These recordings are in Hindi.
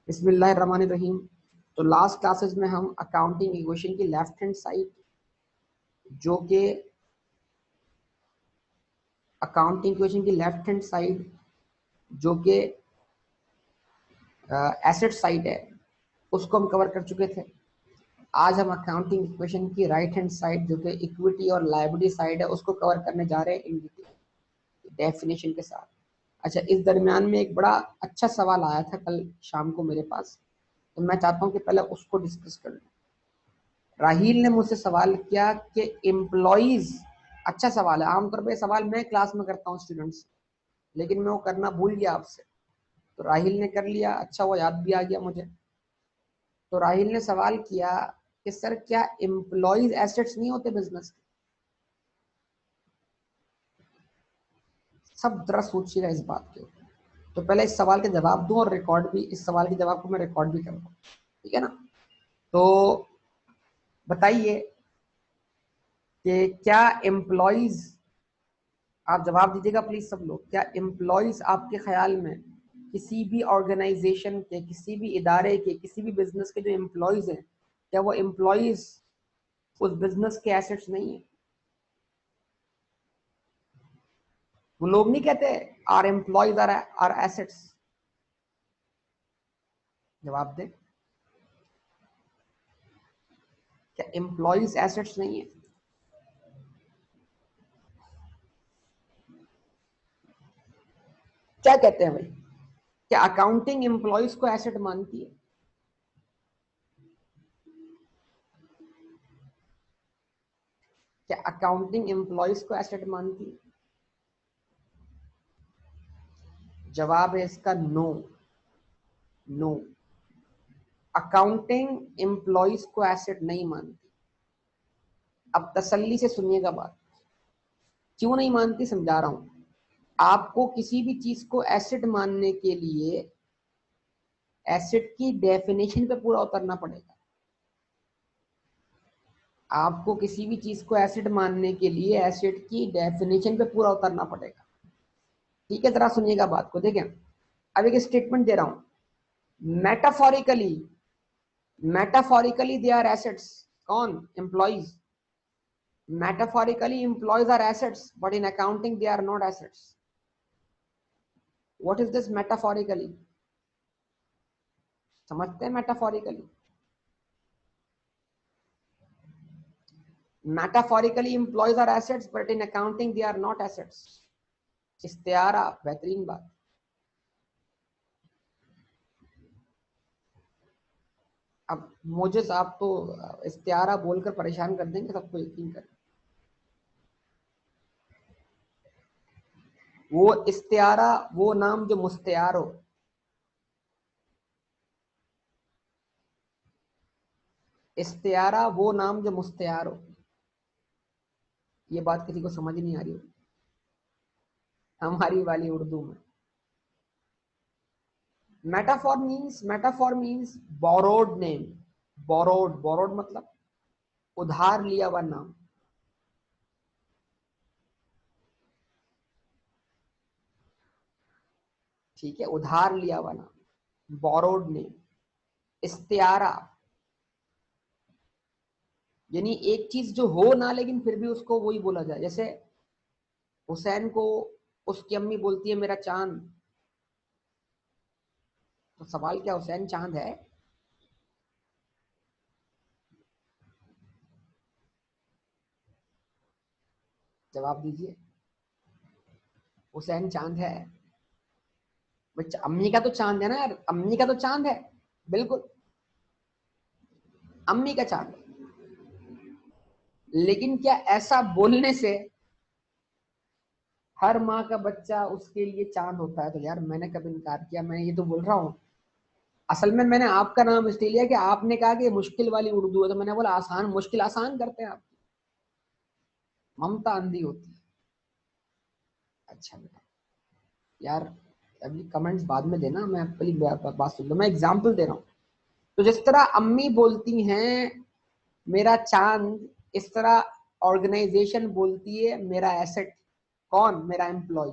बिस्मिल्लाहिर्रहमानिर्रहीम। तो लास्ट क्लासेस में हम अकाउंटिंग इक्वेशन की लेफ्ट हैंड साइड जो कि अकाउंटिंग इक्वेशन की लेफ्ट हैंड साइड जो कि एसेट साइड है उसको हम कवर कर चुके थे। आज हम अकाउंटिंग इक्वेशन की राइट हैंड साइड जो कि इक्विटी और लायबिलिटी साइड है उसको कवर करने जा रहे हैं इन डिटेल डेफिनेशन के साथ। अच्छा, इस दरमियान में एक बड़ा अच्छा सवाल आया था कल शाम को मेरे पास, तो मैं चाहता हूँ कि पहले उसको डिस्कस कर लें। राहील ने मुझसे सवाल किया कि एम्प्लॉइज, अच्छा सवाल है, आमतौर पे सवाल मैं क्लास में करता हूँ स्टूडेंट्स, लेकिन मैं वो करना भूल गया आपसे, तो राहील ने कर लिया। अच्छा, वो याद भी आ गया मुझे। तो राहील ने सवाल किया कि सर क्या एम्प्लॉइज एसेट्स नहीं होते बिजनेस के? सब जरा सोचिएगा इस बात के ऊपर। तो पहले इस सवाल के जवाब दूं और रिकॉर्ड भी, इस सवाल के जवाब को मैं रिकॉर्ड भी करूंगा, ठीक है ना? तो बताइए कि क्या एम्प्लॉइज, आप जवाब दीजिएगा प्लीज सब लोग, क्या एम्प्लॉइज आपके ख्याल में किसी भी ऑर्गेनाइजेशन के, किसी भी इदारे के, किसी भी बिजनेस के जो एम्प्लॉइज हैं, क्या वो एम्प्लॉइज उस बिजनेस के एसेट्स नहीं है? वो लोग नहीं कहते आर एम्प्लॉइज आर एसेट्स? जवाब दे, क्या एम्प्लॉइज एसेट्स नहीं है? क्या कहते हैं भाई? क्या अकाउंटिंग एम्प्लॉइज को एसेट मानती है? क्या अकाउंटिंग एम्प्लॉइज को एसेट मानती है? जवाब है इसका नो। नो, अकाउंटिंग एम्प्लॉइज को एसेट नहीं मानती। अब तसल्ली से सुनिएगा बात, क्यों नहीं मानती समझा रहा हूं। आपको किसी भी चीज को एसेट मानने के लिए एसेट की डेफिनेशन पे पूरा उतरना पड़ेगा। आपको किसी भी चीज को एसेट मानने के लिए एसेट की डेफिनेशन पे पूरा उतरना पड़ेगा, ठीक है? जरा सुनिएगा बात को, देखें। अब एक स्टेटमेंट दे रहा हूं, metaphorically, metaphorically they are assets. कौन? Employees. Metaphorically, employees are assets, but in accounting, they are not assets. What is this metaphorically? समझते हैं metaphorically? Metaphorically, employees are assets, but in accounting, they are not assets. इस्तेआरा, बेहतरीन बात। अब मुझे आप तो इस्तेआरा बोलकर परेशान कर देंगे सबको, यकीन कर। वो इस्तेआरा, वो नाम जो मुस्तेआर हो। इस्तेआरा वो नाम जो मुस्तेआर हो। ये बात किसी को समझ नहीं आ रही हो हमारी वाली उर्दू में। Metaphor means borrowed name. Borrowed मतलब उधार लिया हुआ नाम। ठीक है, उधार लिया हुआ नाम, बोरोड नेम। इस्तियारा यानी एक चीज जो हो ना, लेकिन फिर भी उसको वही बोला जाए। जैसे हुसैन को उसकी अम्मी बोलती है मेरा चांद, तो सवाल क्या हुसैन चांद है? जवाब दीजिए, हुसैन चांद है? अम्मी का तो चांद है ना यार, अम्मी का तो चांद है, बिल्कुल अम्मी का चांद है। लेकिन क्या ऐसा बोलने से हर माँ का बच्चा उसके लिए चांद होता है? तो यार मैंने कभी इनकार किया? मैं ये तो बोल रहा हूँ, असल में मैंने आपका नाम इसलिए लिया कि आपने कहा कि मुश्किल वाली उर्दू है, तो मैंने बोला आसान, मुश्किल आसान करते हैं आप। ममता अंधी होती है। अच्छा बेटा, यार अभी कमेंट्स बाद में देना, मैं पहली बात सुन लो, मैं एग्जाम्पल दे रहा हूँ। तो जिस तरह अम्मी बोलती हैं मेरा चांद, इस तरह ऑर्गेनाइजेशन बोलती है मेरा एसेट। कौन? मेरा एम्प्लॉय।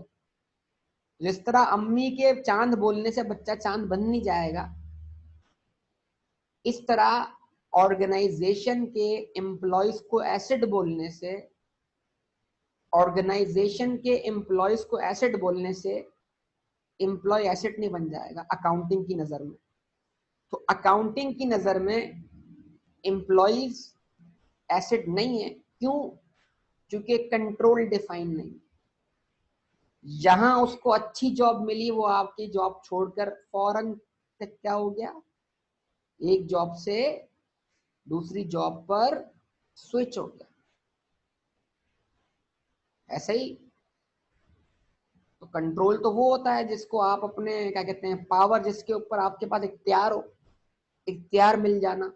जिस तरह अम्मी के चांद बोलने से बच्चा चांद बन नहीं जाएगा, इस तरह ऑर्गेनाइजेशन के एम्प्लॉयज को एसेट बोलने से, ऑर्गेनाइजेशन के एम्प्लॉयज को एसेट बोलने से एम्प्लॉय एसेट नहीं बन जाएगा अकाउंटिंग की नजर में। तो अकाउंटिंग की नजर में एम्प्लॉयज एसेट नहीं है। क्यों? क्योंकि कंट्रोल डिफाइन नहीं। जहां उसको अच्छी जॉब मिली वो आपकी जॉब छोड़कर फौरन से क्या हो गया, एक जॉब से दूसरी जॉब पर स्विच हो गया। ऐसे ही तो कंट्रोल तो वो होता है जिसको आप अपने क्या कहते हैं, पावर, जिसके ऊपर आपके पास इख्तियार हो, इख्तियार मिल जाना।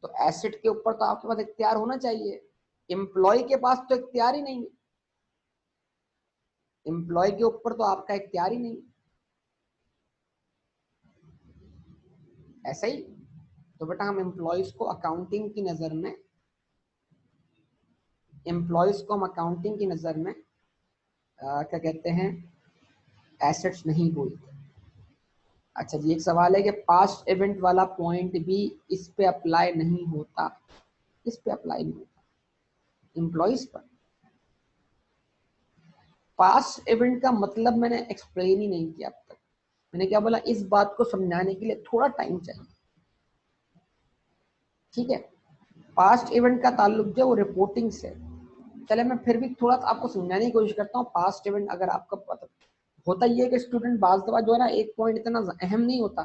तो एसेट के ऊपर तो आपके पास इख्तियार होना चाहिए। एम्प्लॉय के पास तो इख्तियार ही नहीं है, एम्प्लॉय के ऊपर तो आपका इख्तियार ही नहीं। ऐसा ही तो बेटा हम एम्प्लॉयज को अकाउंटिंग की नजर में, एम्प्लॉयज को हम अकाउंटिंग की नजर में क्या कहते हैं, एसेट्स नहीं बोलते। अच्छा जी, एक सवाल है कि पास्ट इवेंट वाला पॉइंट भी इस पे अप्लाई नहीं होता। इस पे अप्लाई नहीं होता, एम्प्लॉयज पर। पास्ट इवेंट का मतलब मैंने एक्सप्लेन ही नहीं किया अब तक। मैंने क्या बोला, इस बात को समझाने के लिए थोड़ा टाइम चाहिए। ठीक है, पास्ट इवेंट का ताल्लुक जो है वो रिपोर्टिंग से। चले मैं फिर भी थोड़ा सा आपको समझाने की कोशिश करता हूँ। पास्ट इवेंट अगर आपका पता होता ही है कि स्टूडेंट बाज दफा जो है ना, एक पॉइंट इतना अहम नहीं होता,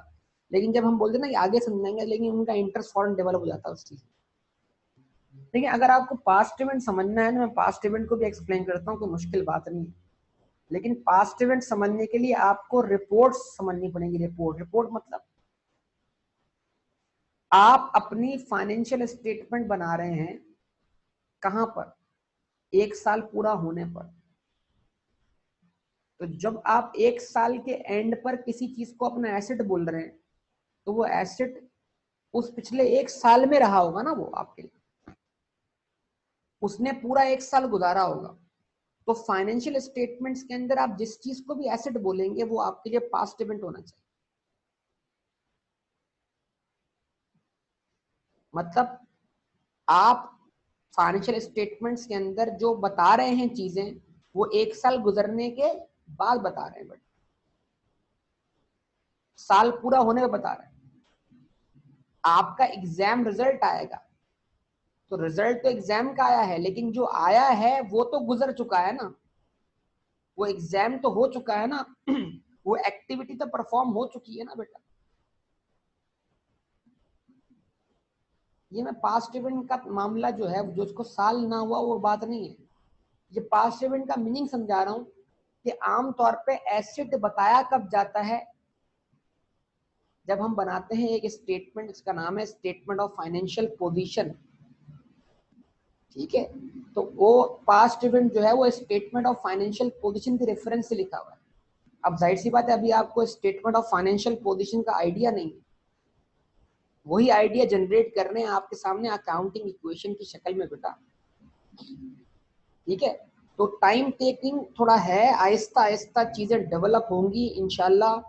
लेकिन जब हम बोलते हैं ना कि आगे समझाएंगे, लेकिन उनका इंटरेस्ट फॉरन डेवलप हो जाता है उस चीज। देखिए अगर आपको पास्ट इवेंट समझना है ना, मैं पास्ट इवेंट को भी एक्सप्लेन करता हूँ, कोई मुश्किल बात नहीं है। लेकिन पास्ट इवेंट समझने के लिए आपको रिपोर्ट समझनी पड़ेगी। रिपोर्ट, रिपोर्ट मतलब आप अपनी फाइनेंशियल स्टेटमेंट बना रहे हैं कहां पर, एक साल पूरा होने पर। तो जब आप एक साल के एंड पर किसी चीज को अपना एसेट बोल रहे हैं, तो वो एसेट उस पिछले एक साल में रहा होगा ना, वो आपके लिए उसने पूरा एक साल गुजारा होगा। तो फाइनेंशियल स्टेटमेंट्स के अंदर आप जिस चीज को भी एसेट बोलेंगे वो आपके लिए पास्ट इवेंट होना चाहिए। मतलब आप फाइनेंशियल स्टेटमेंट्स के अंदर जो बता रहे हैं चीजें, वो एक साल गुजरने के बाद बता रहे हैं, बट साल पूरा होने में बता रहे हैं। आपका एग्जाम रिजल्ट आएगा, तो रिजल्ट तो एग्जाम का आया है, लेकिन जो आया है वो तो गुजर चुका है ना, वो एग्जाम तो हो चुका है ना वो एक्टिविटी तो परफॉर्म हो चुकी है ना बेटा। ये मैं पास्ट इवेंट का मामला जो है, जो उसको साल ना हुआ वो बात नहीं है। ये पास्ट इवेंट का मीनिंग समझा रहा हूं कि आमतौर पे एसेट बताया कब जाता है, जब हम बनाते हैं एक स्टेटमेंट, इसका नाम है स्टेटमेंट ऑफ फाइनेंशियल पोजीशन। ठीक है, तो वो पास्ट इवेंट जो है वो स्टेटमेंट ऑफ फाइनेंशियल पोजीशन के रेफरेंस से लिखा हुआ है। अब जाहिर सी बात है, अभी आपको स्टेटमेंट ऑफ फाइनेंशियल पोजीशन का आइडिया नहीं है, वही आइडिया जनरेट करने आपके सामने अकाउंटिंग इक्वेशन की शक्ल में बेटा। ठीक है, तो टाइम टेकिंग थोड़ा है, आहिस्ता आहिस्ता चीजें डेवलप होंगी इंशाल्लाह।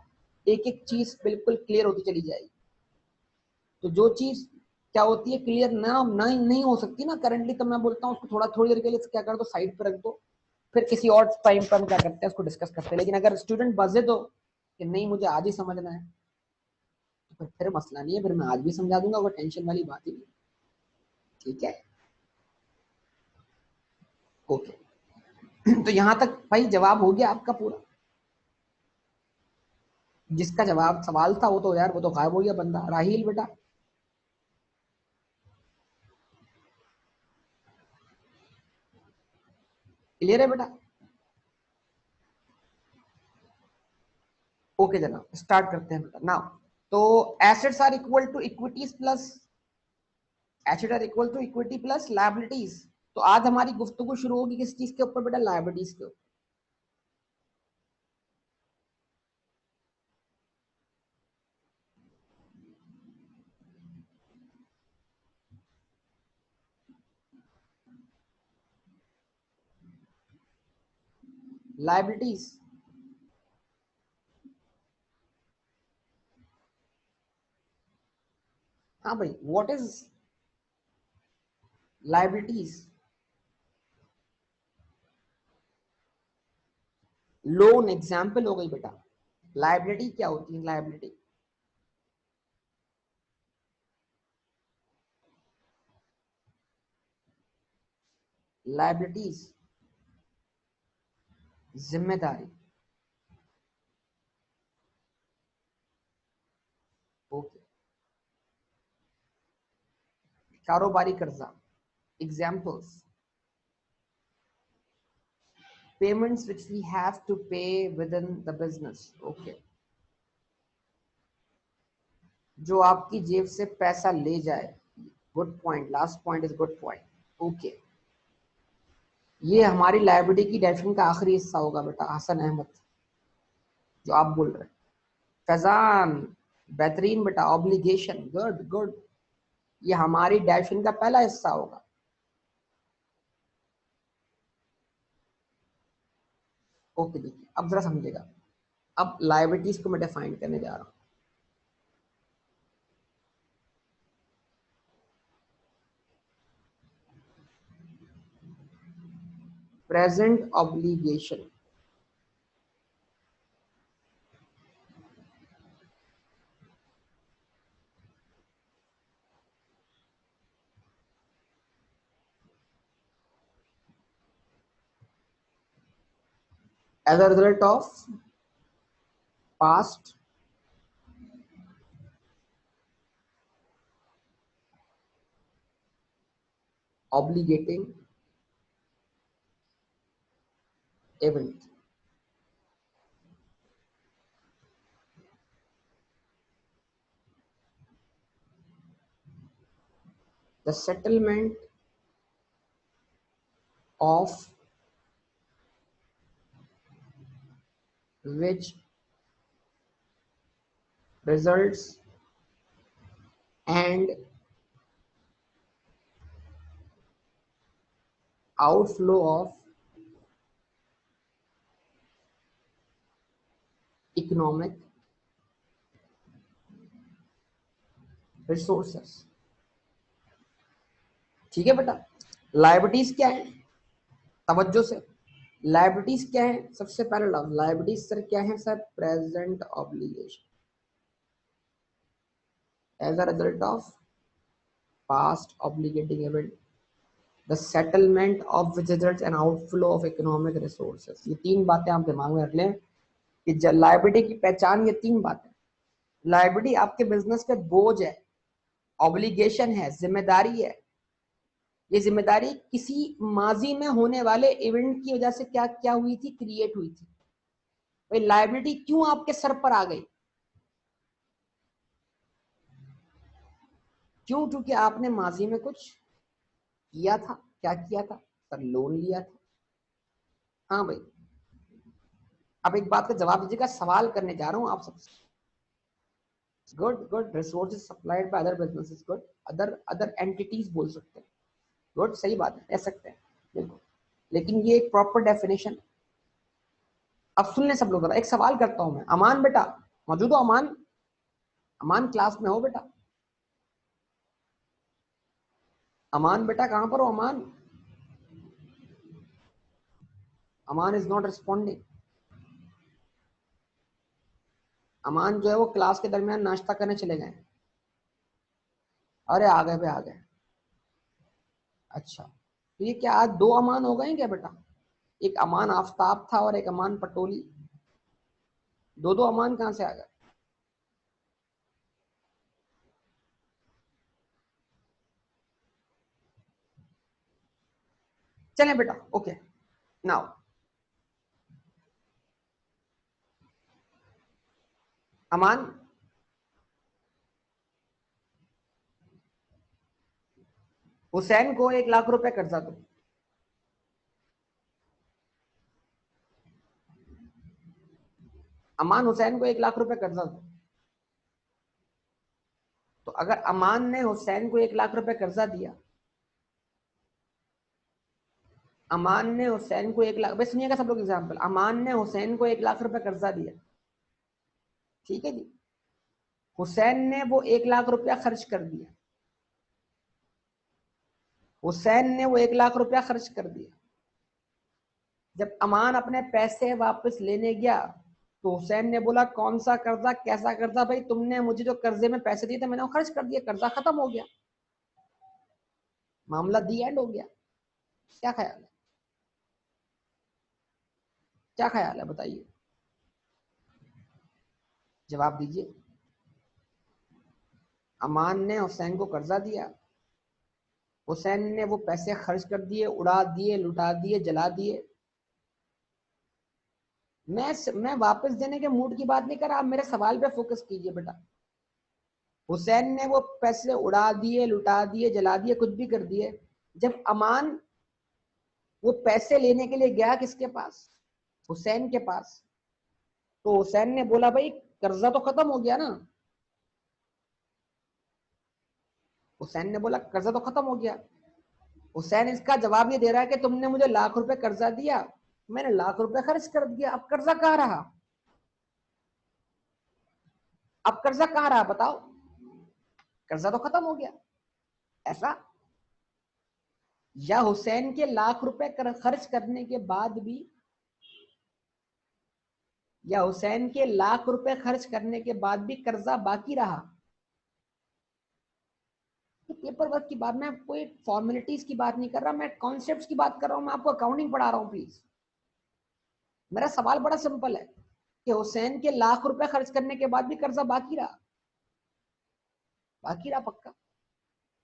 एक एक चीज बिल्कुल क्लियर होती चली जाएगी। तो जो चीज क्या होती है क्लियर ना नहीं हो सकती ना करंटली, तो मैं बोलता हूँ उसको थोड़ा थोड़ी देर के लिए क्या कर दो, साइड पर रख दो, फिर किसी और टाइम पर हम क्या करते हैं उसको डिस्कस करते हैं। लेकिन अगर स्टूडेंट बजे दो कि नहीं मुझे आज ही समझना है, तो फिर मसला नहीं है, फिर मैं आज भी समझा दूंगा, वो टेंशन वाली बात ही नहीं। ठीक है, ओके तो यहां तक भाई जवाब हो गया आपका पूरा। जिसका जवाब सवाल था वो तो यार वो तो गायब हो गया बंदा। राहील बेटा क्लियर है बेटा? ओके जनाब, स्टार्ट करते हैं बेटा नाउ। तो assets are equal to equities plus, asset are equal to equity plus liabilities. तो आज हमारी गुफ्तगू शुरू होगी किस चीज के ऊपर बेटा? लायबिलिटीज के ऊपर। लायबिलिटीज, हाँ भाई, what is liabilities? Loan example हो गई बेटा। लाइबिलिटी क्या होती है? लाइबिलिटी लाइबिलिटीज जिम्मेदारी। ओके। कारोबारी कर्जा। Examples, payments which we have to pay within the business. Okay. जो आपकी जेब से पैसा ले जाए। Good point, last point is good point. Okay, ये हमारी लाइबिलिटी की डेफिनेशन का आखिरी हिस्सा होगा बेटा। हसन अहमद, जो आप बोल रहे हैं। फैजान, बेहतरीन बेटा। Obligation, good good. ये हमारी डेफिनेशन का पहला हिस्सा होगा। ओके, देखिए अब जरा समझिएगा। अब लाइबिलिटीज को मैं डिफाइन करने जा रहा हूं। Present obligation as a result of past obligating event. The settlement of which results and outflow of economic resources. ठीक है बेटा। लाइबिलिटीज क्या है? तवज्जो से, लाइबिलिटीज क्या है? सबसे पहले लफ्ज लाइबिलिटीज सर क्या है sir? Present obligation as a result of past obligating event, the settlement of which results and outflow of economic resources. ये तीन बातें आप दिमाग में रख लें कि लाइबिलिटी की पहचान ये तीन बातें। लाइबिलिटी आपके बिजनेस पे बोझ है, ऑब्लिगेशन है, जिम्मेदारी है। ये जिम्मेदारी किसी माजी में होने वाले इवेंट की वजह से क्या क्या हुई थी? क्रिएट हुई थी। भाई लाइबिलिटी क्यों आपके सर पर आ गई? क्यों? क्योंकि आपने माजी में कुछ किया था। क्या किया था सर? लोन लिया था। हाँ भाई। अब एक बात का जवाब दीजिएगा, सवाल करने जा रहा हूं आप सबसे। Good good. Resources supplied by other businesses. Good. Other other entities बोल सकते हैं। गुड, सही बात है, कह सकते हैं बिल्कुल। लेकिन ये एक प्रॉपर डेफिनेशन। अब सुन ले सब लोग, एक सवाल करता हूं मैं। अमान बेटा मौजूद हो? अमान, अमान क्लास में हो बेटा? अमान बेटा कहां पर हो? अमान, अमान इज नॉट रिस्पॉन्डिंग। अमान जो है वो क्लास के दरमियान नाश्ता करने चले गए। अरे आ गए भाई, आ गए। अच्छा, तो ये क्या आज दो अमान हो गए क्या बेटा? एक अमान आफ्ताब था और एक अमान पटोली। दो दो अमान कहां से आ गए? चले बेटा, ओके। नाउ अमान, हुसैन को 1 लाख रुपए कर्जा दो। अमान, हुसैन को 1 लाख रुपए कर्जा दो। तो अगर अमान ने हुसैन को 1 लाख रुपए कर्जा दिया, अमान ने हुसैन को 1 लाख, बस सुनिएगा सब लोग एग्जाम्पल। अमान ने हुसैन को 1 लाख रुपए कर्जा दिया, ठीक है जी। हुसैन ने वो 1 लाख रुपया खर्च कर दिया। हुसैन ने वो 1 लाख रुपया खर्च कर दिया। जब अमान अपने पैसे वापस लेने गया तो हुसैन ने बोला कौन सा कर्जा, कैसा कर्जा? भाई तुमने मुझे जो कर्जे में पैसे दिए थे मैंने वो खर्च कर दिया, कर्जा खत्म हो गया, मामला दी एंड हो गया। क्या ख्याल है? क्या ख्याल है बताइए, जवाब दीजिए। अमान ने हुसैन को कर्जा दिया, हुसैन ने वो पैसे खर्च कर दिए, उड़ा दिए, लुटा दिए, जला दिए। मैं वापस देने के मूड की बात नहीं कर रहा, आप मेरे सवाल पे फोकस कीजिए बेटा। हुसैन ने वो पैसे उड़ा दिए, लुटा दिए, जला दिए, कुछ भी कर दिए। जब अमान वो पैसे लेने के लिए गया किसके पास? हुसैन के पास। तो हुसैन ने बोला भाई कर्जा तो खत्म हो गया ना। हुसैन ने बोला कर्जा तो खत्म हो गया। हुसैन इसका जवाब ये दे रहा है कि तुमने मुझे 1 लाख रुपए कर्जा दिया, मैंने 1 लाख रुपए खर्च कर दिया, अब कर्जा कहाँ रहा? अब कर्जा कहाँ रहा बताओ? कर्जा तो खत्म हो गया। ऐसा? या हुसैन के 1 लाख रुपए खर्च करने के बाद भी, या हुसैन के 1 लाख रुपए खर्च करने के बाद भी कर्जा बाकी रहा? पेपर वर्क की बात, मैं कोई फॉर्मेलिटीज की बात नहीं कर रहा, मैं कॉन्सेप्ट्स की बात कर रहा हूं, मैं आपको अकाउंटिंग पढ़ा रहा हूं प्लीज। मेरा सवाल बड़ा सिंपल है कि हुसैन के 1 लाख रुपए खर्च करने के बाद भी कर्जा बाकी रहा? बाकी रहा पक्का?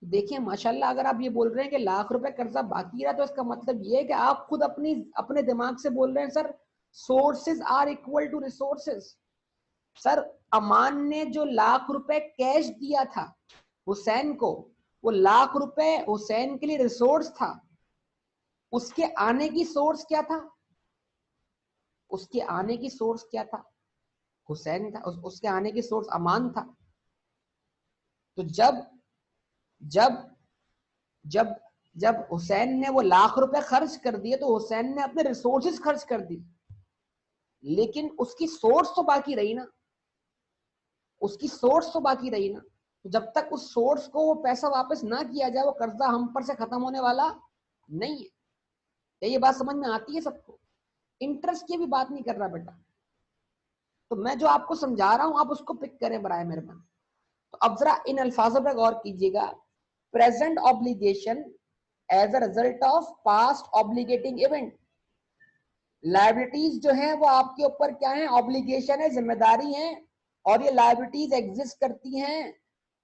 देखिए माशाल्लाह, अगर आप ये बोल रहे हैं कि 1 लाख रुपए कर्जा बाकी रहा तो इसका मतलब ये है कि आप खुद अपने दिमाग से बोल रहे हैं sir sources are equal to resources. Sir Aman ने जो 1 लाख रुपए कैश दिया था हुसैन को, वो 1 लाख रुपए हुसैन के लिए रिसोर्स था। उसके आने की सोर्स क्या था? उसके आने की सोर्स क्या था? हुसैन था। उसके आने की सोर्स अमान था। तो जब जब जब जब हुसैन ने वो 1 लाख रुपए खर्च कर दिए तो हुसैन ने अपने रिसोर्सेज खर्च कर दिए, लेकिन उसकी सोर्स तो बाकी रही ना। उसकी सोर्स तो बाकी रही ना। तो जब तक उस सोर्स को वो पैसा वापस ना किया जाए वो कर्जा हम पर से खत्म होने वाला नहीं है। क्या ये बात समझ में आती है सबको? इंटरेस्ट की भी बात नहीं कर रहा बेटा। तो मैं जो आपको समझा रहा हूं आप उसको पिक करें बराए मेहरबान। तो अब जरा इन अल्फाजों पर गौर कीजिएगा। Present obligation as a result of past obligating event. Liabilities जो है वो आपके ऊपर क्या है? ऑब्लिगेशन है, जिम्मेदारी है, और ये लायबिलिटीज एग्जिस्ट करती हैं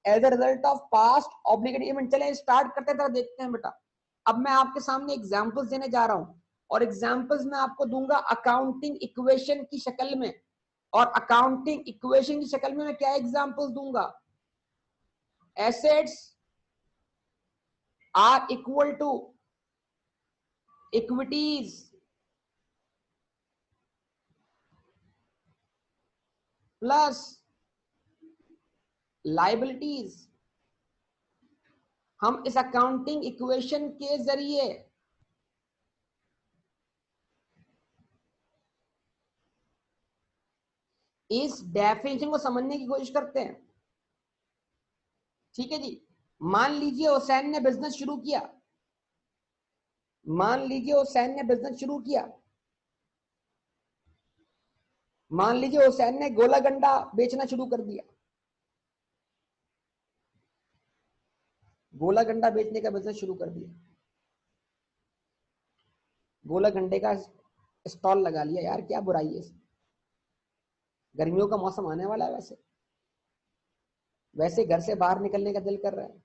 as a result of past obligating event. चले स्टार्ट करते हैं, देखते हैं बेटा। अब मैं आपके सामने एग्जांपल्स देने जा रहा हूं, और एग्जांपल्स मैं आपको दूंगा अकाउंटिंग इक्वेशन की शक्ल में। और अकाउंटिंग इक्वेशन की शक्ल में मैं क्या एग्जांपल्स दूंगा? Assets are equal to equities plus liabilities. हम इस अकाउंटिंग इक्वेशन के जरिए इस डेफिनेशन को समझने की कोशिश करते हैं। ठीक है जी। मान लीजिए हुसैन ने बिजनेस शुरू किया। मान लीजिए हुसैन ने बिजनेस शुरू किया। मान लीजिए हुसैन ने गोला गंडा बेचना शुरू कर दिया। गोला गंडा बेचने का बिजनेस शुरू कर दिया। गोला गंडे का स्टॉल लगा लिया। यार क्या बुराई है इसमें? गर्मियों का मौसम आने वाला है, वैसे वैसे घर से बाहर निकलने का दिल कर रहा है।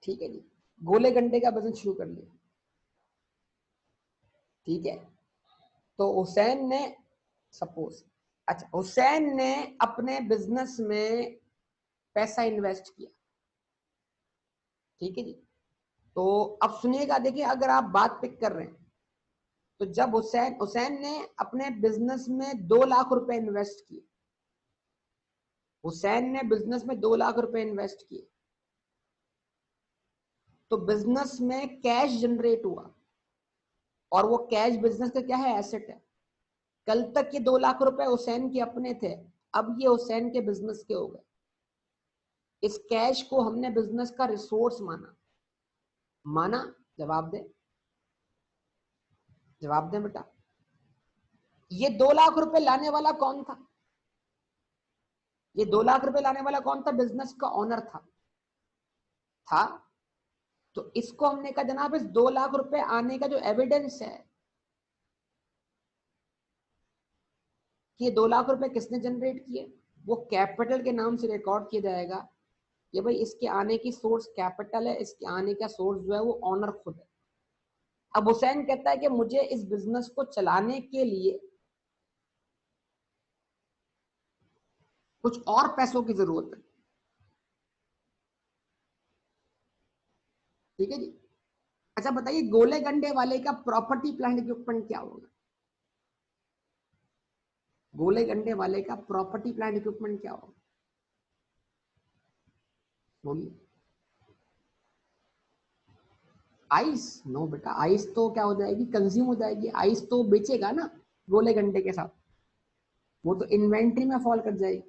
ठीक है जी। गोले गंडे का बिजनेस शुरू कर लिया। ठीक है। तो हुसैन ने सपोज, अच्छा हुसैन ने अपने बिजनेस में पैसा इन्वेस्ट किया। ठीक है जी। तो अब सुनिएगा, देखिए अगर आप बात पिक कर रहे हैं तो जब हुसैन ने अपने बिजनेस में 2 लाख रुपए इन्वेस्ट किए। हुसैन ने बिजनेस में 2 लाख रुपए इन्वेस्ट किए तो बिजनेस में कैश जनरेट हुआ, और वो कैश बिजनेस का क्या है? एसेट है। कल तक ये 2 लाख रुपए हुसैन के अपने थे, अब ये हुसैन के बिजनेस के हो गए। इस कैश को हमने बिजनेस का रिसोर्स माना। माना? जवाब दे, जवाब दे बेटा। ये 2 लाख रुपए लाने वाला कौन था? ये 2 लाख रुपए लाने वाला कौन था? बिजनेस का ऑनर था। तो इसको हमने कहा जनाब इस 2 लाख रुपए आने का जो एविडेंस है कि ये 2 लाख रुपए किसने जनरेट किए, वो कैपिटल के नाम से रिकॉर्ड किया जाएगा। ये भाई इसके आने की सोर्स कैपिटल है, इसके आने का सोर्स जो है वो ऑनर खुद है। अब हुसैन कहता है कि मुझे इस बिजनेस को चलाने के लिए कुछ और पैसों की जरूरत है। ठीक है जी। अच्छा बताइए, गोले गंडे वाले का प्रॉपर्टी प्लांट इक्विपमेंट क्या होगा? गोले गंडे वाले का प्रॉपर्टी प्लांट इक्विपमेंट क्या होगा? बोलिए। आइस? नो बेटा, आइस तो क्या हो जाएगी, कंज्यूम हो जाएगी। आइस तो बेचेगा ना गोले गंडे के साथ, वो तो इन्वेंट्री में फॉल कर जाएगी।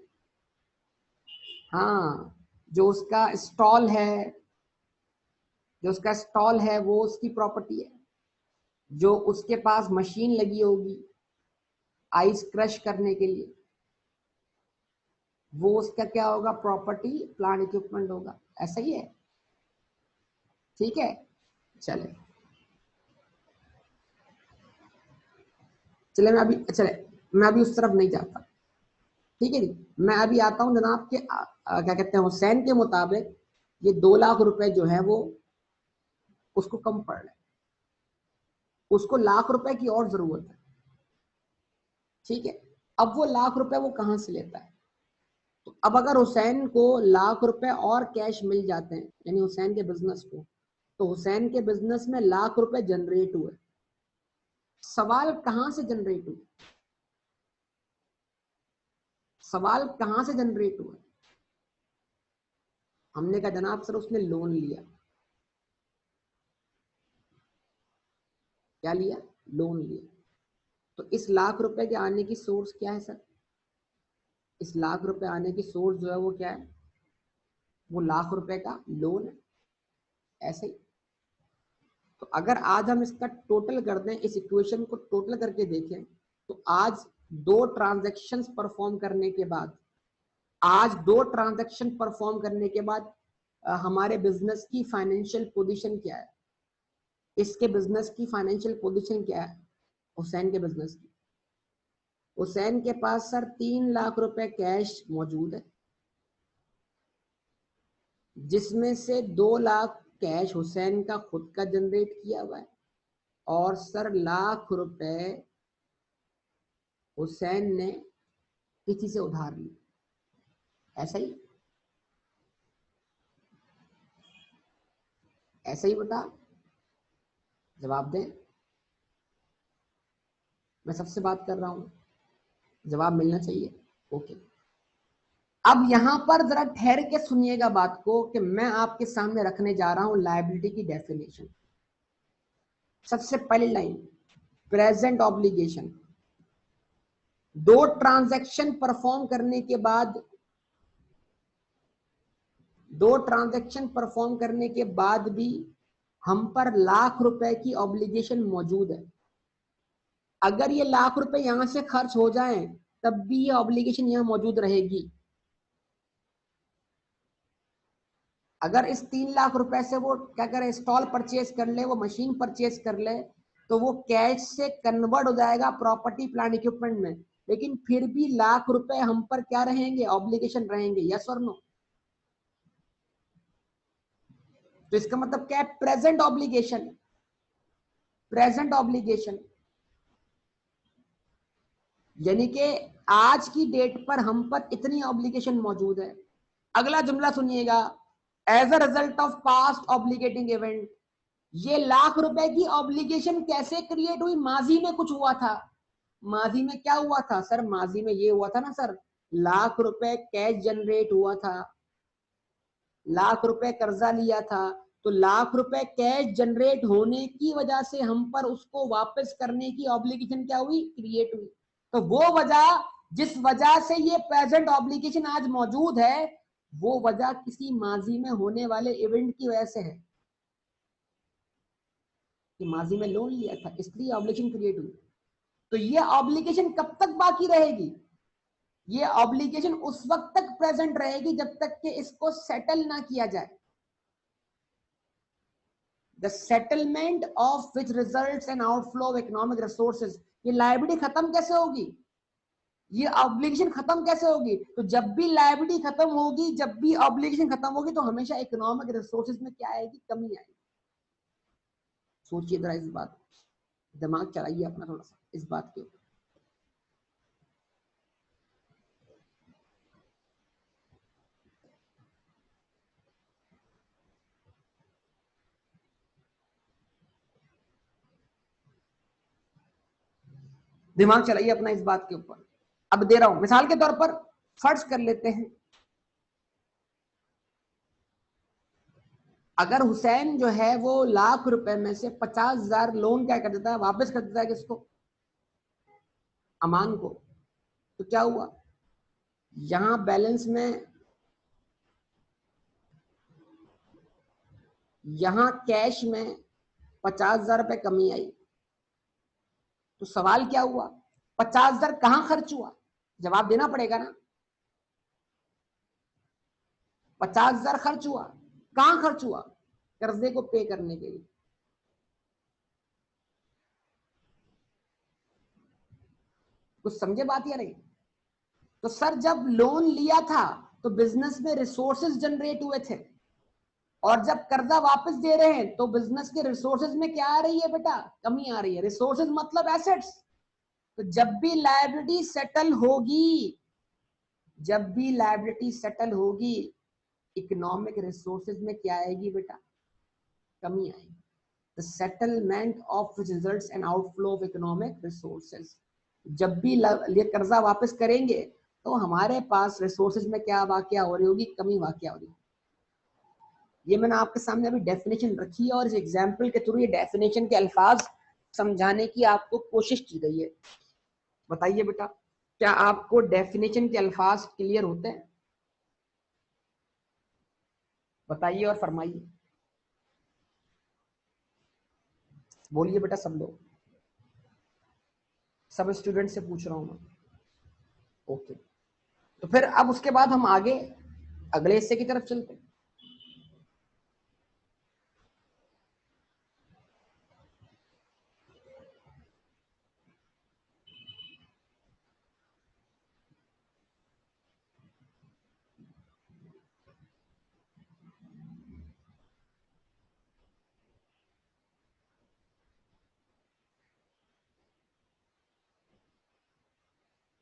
हाँ, जो उसका स्टॉल है, जो उसका स्टॉल है वो उसकी प्रॉपर्टी है। जो उसके पास मशीन लगी होगी आइस क्रश करने के लिए, वो उसका क्या होगा, प्रॉपर्टी प्लांट इक्विपमेंट होगा। ऐसा ही है। ठीक है, चले चले मैं अभी उस तरफ नहीं जाता। ठीक है जी, मैं अभी आता हूं जनाब के क्या कहते हैं, हुसैन के मुताबिक ये 2 लाख रुपए जो है वो उसको कम पड़ रहा है, उसको लाख रुपए की और जरूरत है। ठीक है, अब वो लाख रुपए वो कहां से लेता है? तो अब अगर हुसैन को लाख रुपए और कैश मिल जाते हैं, यानी हुसैन के बिजनेस को, तो हुसैन के बिजनेस में लाख रुपए जनरेट हुए। सवाल कहां से जनरेट हुए? सवाल कहां से जनरेट हुआ? हमने कहा जनाब सर उसने लोन लिया। क्या लिया? लोन लिया। तो इस लाख रुपए के आने की सोर्स क्या है सर? इस लाख रुपए आने की सोर्स जो है वो क्या है? वो लाख रुपए का लोन है। ऐसे ही। तो अगर आज हम इसका टोटल कर दें, इस इक्वेशन को टोटल करके देखें, तो आज दो ट्रांजैक्शंस परफॉर्म करने के बाद, आज दो ट्रांजैक्शन परफॉर्म करने के बाद हमारे बिजनेस की फाइनेंशियल पोजीशन क्या है? इसके बिजनेस की फाइनेंशियल पोजीशन क्या है? हुसैन के बिजनेस की, हुसैन के पास सर 3 लाख रुपए कैश मौजूद है, जिसमें से 2 लाख कैश हुसैन का खुद का जनरेट किया हुआ है, और सर लाख रुपए हुसैन ने किसी से उधार ली। ऐसा ही? ऐसा ही बता, जवाब दें। मैं सबसे बात कर रहा हूं, जवाब मिलना चाहिए। ओके, अब यहां पर जरा ठहर के सुनिएगा बात को, कि मैं आपके सामने रखने जा रहा हूं लायबिलिटी की डेफिनेशन। सबसे पहली लाइन, प्रेजेंट ऑब्लिगेशन। दो ट्रांजैक्शन परफॉर्म करने के बाद, दो ट्रांजैक्शन परफॉर्म करने के बाद भी हम पर लाख रुपए की ऑब्लिगेशन मौजूद है। अगर ये लाख रुपए यहां से खर्च हो जाएं, तब भी ये ऑब्लिगेशन यहां मौजूद रहेगी। अगर इस 3 लाख रुपए से वो क्या करे, स्टॉल परचेज कर ले, वो मशीन परचेज कर ले, तो वो कैश से कन्वर्ट हो जाएगा प्रॉपर्टी प्लांट इक्विपमेंट में, लेकिन फिर भी लाख रुपए हम पर क्या रहेंगे, ऑब्लिगेशन रहेंगे। यस और नो? तो इसका मतलब क्या है, प्रेजेंट ऑब्लिगेशन। प्रेजेंट ऑब्लिगेशन यानी कि आज की डेट पर हम पर इतनी ऑब्लिगेशन मौजूद है। अगला जुमला सुनिएगा, as a result of past obligating event. ये लाख रुपए की ऑब्लिगेशन कैसे क्रिएट हुई? माजी में कुछ हुआ था। माजी में क्या हुआ था सर? माजी में ये हुआ था ना सर, लाख रुपए कैश जनरेट हुआ था, लाख रुपए कर्जा लिया था, तो लाख रुपए कैश जनरेट होने की वजह से हम पर उसको वापस करने की ऑब्लिगेशन क्या हुई, क्रिएट हुई। तो वो वजह जिस वजह से ये प्रेजेंट ऑब्लिगेशन आज मौजूद है, वो वजह किसी माजी में होने वाले इवेंट की वजह से है कि माजी में लोन लिया था, इसलिए ऑब्लिगेशन क्रिएट हुई। तो ये ऑब्लिगेशन कब तक बाकी रहेगी? ये ऑब्लिगेशन उस वक्त तक प्रेजेंट रहेगी जब तक कि इसको सेटल ना किया जाए। The settlement of which results an outflow of economic resources. ये लायबिलिटी खत्म कैसे होगी? ये ऑब्लिगेशन खत्म कैसे होगी? तो जब भी लायबिलिटी खत्म होगी, जब भी ऑब्लिगेशन खत्म होगी, तो हमेशा इकोनॉमिक रिसोर्सेज में क्या आएगी? कमी आएगी। सोचिए जरा इस बात, दिमाग चलाइए अपना थोड़ा सा इस बात के ऊपर। दिमाग चलाइए अपना इस बात के ऊपर। अब दे रहा हूं मिसाल के तौर पर, फर्ज कर लेते हैं अगर हुसैन जो है वो ₹1,00,000 में से 50,000 लोन क्या कर देता है, वापस कर देता है किसको? अमान को। तो क्या हुआ? यहां बैलेंस में, यहां कैश में 50,000 रुपए कमी आई। तो सवाल क्या हुआ? 50,000 कहां खर्च हुआ? जवाब देना पड़ेगा ना। 50,000 खर्च हुआ, कहां खर्च हुआ? कर्जे को पे करने के लिए। कुछ समझे बात या नहीं? तो सर जब लोन लिया था तो बिजनेस में रिसोर्सेज जनरेट हुए थे, और जब कर्जा वापस दे रहे हैं तो बिजनेस के रिसोर्सेज में क्या आ रही है बेटा? कमी आ रही है। रिसोर्सेज मतलब एसेट्स। तो जब भी लायबिलिटी सेटल होगी, जब भी लायबिलिटी सेटल होगी, इकोनॉमिक रिसोर्सेज में क्या आएगी बेटा? कमी आएगी। The settlement of results and outflow of economic resources. जब भी ये कर्जा वापस करेंगे तो हमारे पास रिसोर्सेज में क्या वाकया हो रही होगी? कमी वाकया हो रही होगी। ये मैंने आपके सामने अभी डेफिनेशन रखी है, और इस एग्जाम्पल के थ्रू ये डेफिनेशन के अल्फाज समझाने की आपको कोशिश की गई है। बताइए बेटा, क्या आपको डेफिनेशन के अल्फाज क्लियर होते हैं? बताइए और फरमाइए, बोलिए बेटा सब लोग। सब स्टूडेंट से पूछ रहा हूं मैं। ओके, तो फिर अब उसके बाद हम आगे अगले हिस्से की तरफ चलते हैं।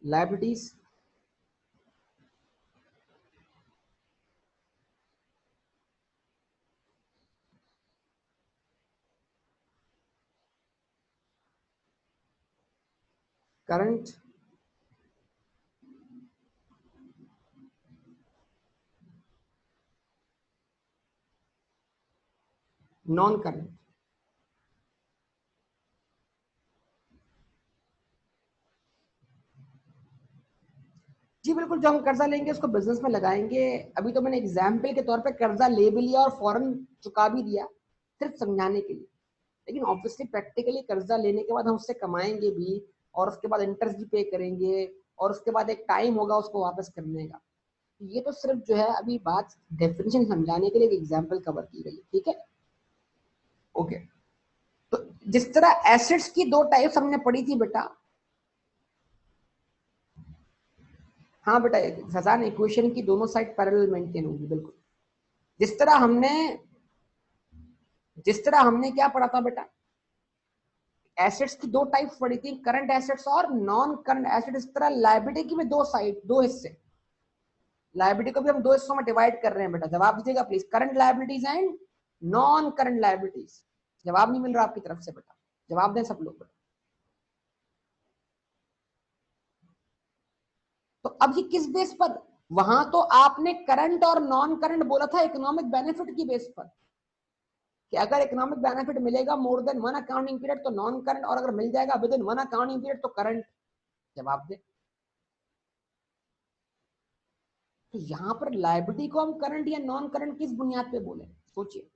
Liabilities, current, non current. जी बिल्कुल, जो हम कर्जा लेंगे उसको बिजनेस में लगाएंगे। अभी तो मैंने एग्जाम्पल के तौर पे कर्जा ले भी लिया और फौरन चुका भी दिया, सिर्फ समझाने के लिए। लेकिन ऑब्वियसली प्रैक्टिकली कर्जा लेने के बाद हम उससे कमाएंगे भी, और उसके बाद इंटरेस्ट भी पे करेंगे, और उसके बाद एक टाइम होगा उसको वापस करने का। ये तो सिर्फ जो है अभी बात डेफिनेशन समझाने के लिए एग्जाम्पल कवर की गई है, ठीक है? ओके, तो जिस तरह एसेट्स की दो टाइप्स हमने पढ़ी थी बेटा। हाँ बेटा, फैजान इक्वेशन की दोनों साइड पैरेलल मेंटेन होगी, बिल्कुल। जिस तरह हमने जिस तरह हमने क्या पढ़ा था बेटा, एसेट्स की दो टाइप्स पढ़ी थी, करंट एसेट्स और नॉन करंट एसेट। इस तरह लायबिलिटी की भी दो साइड, दो हिस्से। लायबिलिटी को भी हम दो हिस्सों में डिवाइड कर रहे हैं बेटा। जवाब दीजिएगा please, current liabilities and non current liabilities. जवाब नहीं मिल रहा आपकी तरफ से बेटा, जवाब दें सब लोग बेटा। तो अब ये किस बेस पर? वहां तो आपने करंट और नॉन करंट बोला था इकोनॉमिक बेनिफिट की बेस पर, कि अगर इकोनॉमिक बेनिफिट मिलेगा more than one accounting period तो नॉन करंट, और अगर मिल जाएगा with in one accounting period तो करंट। जवाब दे। तो यहां पर लायबिलिटी को हम करंट या नॉन करंट किस बुनियाद पे बोले, सोचिए,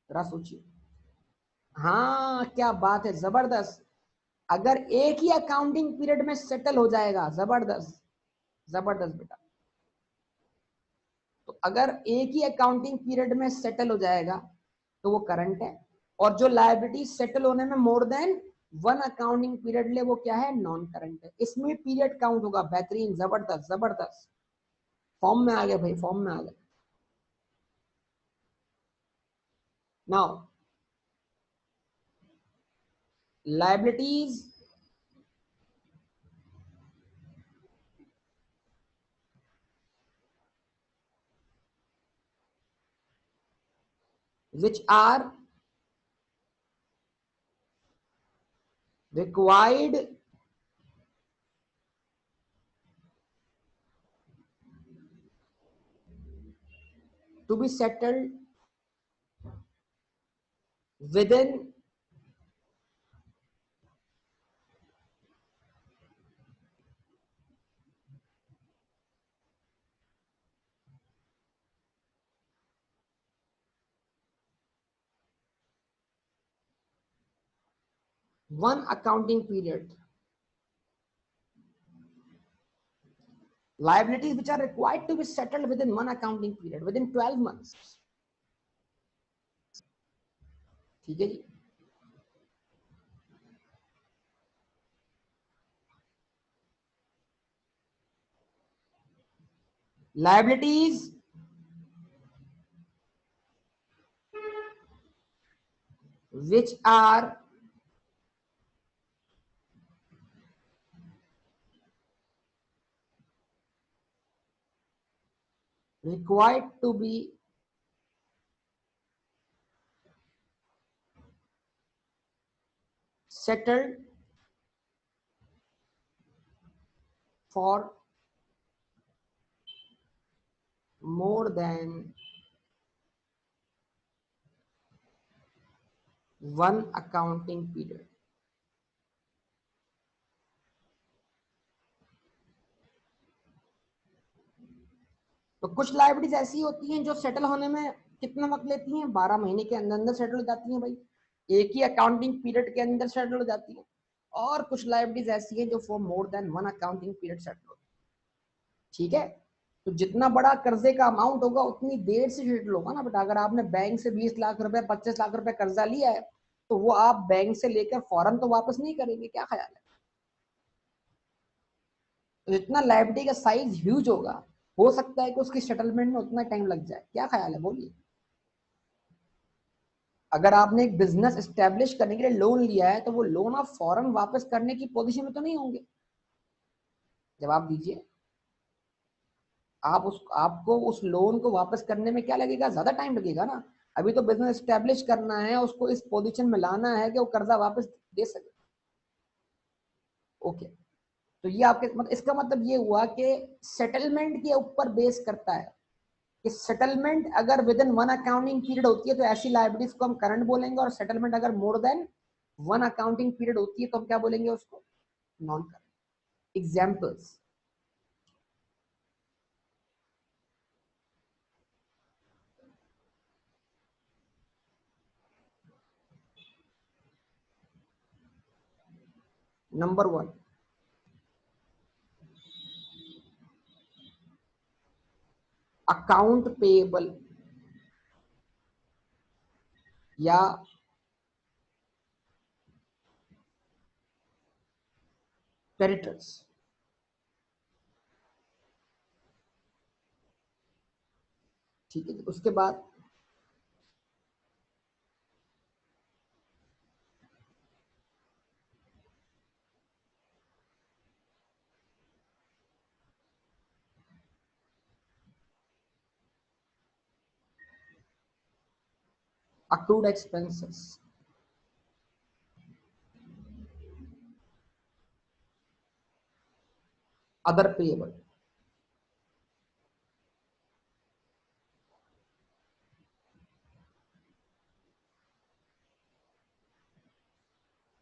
जरा सोचिए। हाँ क्या बात है, जबरदस्त। अगर एक ही अकाउंटिंग पीरियड में सेटल हो जाएगा, जबरदस्त, जबरदस्त बेटा। तो अगर एक ही अकाउंटिंग पीरियड में सेटल हो जाएगा तो वो करंट है, और जो लायबिलिटी सेटल होने में more than one accounting period ले वो क्या है, नॉन करंट है। इसमें पीरियड काउंट होगा। बेहतरीन, जबरदस्त, जबरदस्त, फॉर्म में आ गए भाई, फॉर्म में आ गए। Now liabilities which are required to be settled within one accounting period. Liabilities which are required to be settled within one accounting period, within 12 months. ठीक है जी। Liabilities which are required to be settled for more than one accounting period. तो कुछ लाइबिलिटीज ऐसी होती हैं जो सेटल होने में कितना वक्त लेती हैं, 12 महीने के अंदर अंदर सेटल हो जाती हैं भाई, एक ही अकाउंटिंग पीरियड के अंदर सेटल हो जाती है। और कुछ लाइबिलिटीज ऐसी हैं जो for more than one accounting period settle होती है। ठीक है, तो जितना बड़ा कर्जे का अमाउंट होगा उतनी देर से सेटल होगा ना बेटा। अगर आपने बैंक से 20 लाख रुपए 25 लाख रुपए कर्जा लिया है तो वो आप बैंक से लेकर फौरन तो वापस नहीं करेंगे, क्या ख्याल है। तो जितना लाइबिलिटी का साइज ह्यूज होगा, हो सकता है कि उसकी सेटलमेंट में उतना टाइम लग जाए, क्या ख्याल है, बोलिए। अगर आपने एक बिजनेस एस्टेब्लिश करने के लिए लोन लिया है तो वो लोन आप फौरन वापस करने की पोजीशन में तो नहीं होंगे, जवाब दीजिए। आपको उस लोन को वापस करने में क्या लगेगा, ज्यादा टाइम लगेगा ना। अभी तो बिजनेस एस्टेब्लिश करना है, उसको इस पोजीशन में लाना है कि वो कर्जा वापस दे सके। ओके, तो ये आपके मतलब इसका मतलब ये हुआ कि सेटलमेंट के ऊपर बेस करता है कि सेटलमेंट अगर with in one accounting period होती है तो ऐसी लाइबिलिटीज को हम करंट बोलेंगे, और सेटलमेंट अगर more than one accounting period होती है तो हम क्या बोलेंगे उसको, non current. Examples, number one, account payable या क्रेडिटर्स। ठीक है, उसके बाद accrued expenses, other payable,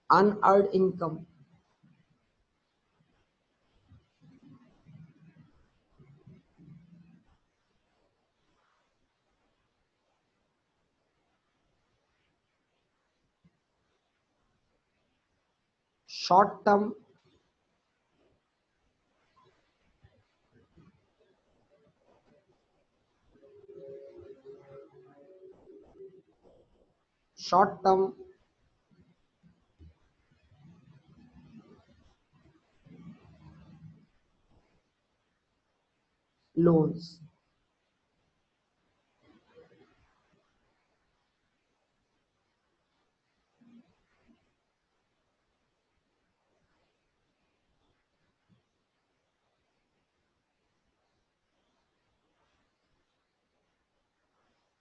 unearned income, short term short term loans.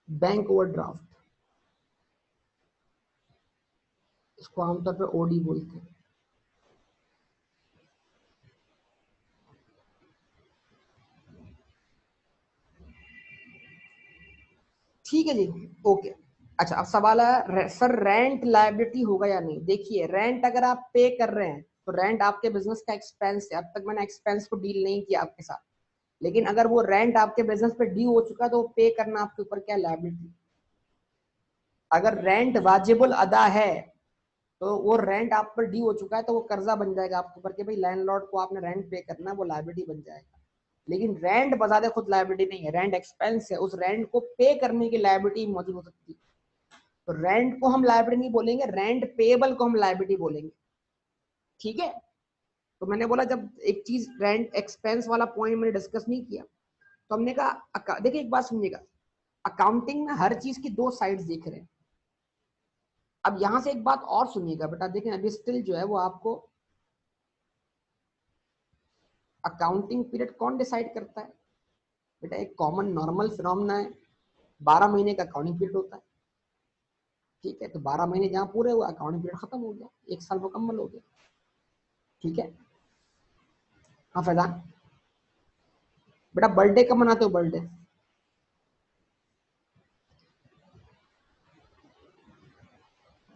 Bank overdraft, इसको आमतौर पर ओडी बोलते हैं। ठीक है जी, ओके। अच्छा, अब सवाल है सर रेंट लायबिलिटी होगा या नहीं। देखिए, रेंट अगर आप पे कर रहे हैं तो रेंट आपके बिजनेस का एक्सपेंस है। अब तक मैंने एक्सपेंस को डील नहीं किया आपके साथ, लेकिन अगर वो रेंट आपके बिजनेस पे ड्यू हो चुका है तो पे करना आपके ऊपर क्या लायबिलिटी। अगर रेंट वाजिबुल अदा है तो वो रेंट आप पर ड्यू हो चुका है तो वो कर्जा बन जाएगा आपके ऊपर कि भाई लैंडलॉर्ड को आपने रेंट पे करना है, वो लायबिलिटी बन जाएगा। लेकिन रेंट बजाते खुद लायबिलिटी नहीं है, रेंट एक्सपेंस है, उस रेंट को पे करने की लायबिलिटी मौजूद हो सकती है। तो रेंट को हम लायबिलिटी नहीं बोलेंगे, रेंट पेबल को हम लायबिलिटी बोलेंगे। ठीक है। तो मैंने बोला जब एक चीज रेंट एक्सपेंस वाला पॉइंट मैंने डिस्कस नहीं किया तो हमने कहा देखिए एक बात सुनिएगा, अकाउंटिंग में हर चीज की दो साइड्स देख रहे हैं। अब यहां से एक बात और सुनिएगा बेटा, देखें अभी स्टिल जो है वो आपको अकाउंटिंग पीरियड कौन डिसाइड करता है। बेटा एक कॉमन नॉर्मल फिनोमेना है, 12 महीने का अकाउंटिंग पीरियड होता है। ठीक है, तो 12 महीने जहां पूरे हुए अकाउंटिंग पीरियड खत्म हो गया, एक साल मुकम्मल हो गया। ठीक है। हाँ फैजान, बेटा बर्थडे कब मनाते हो, बर्थडे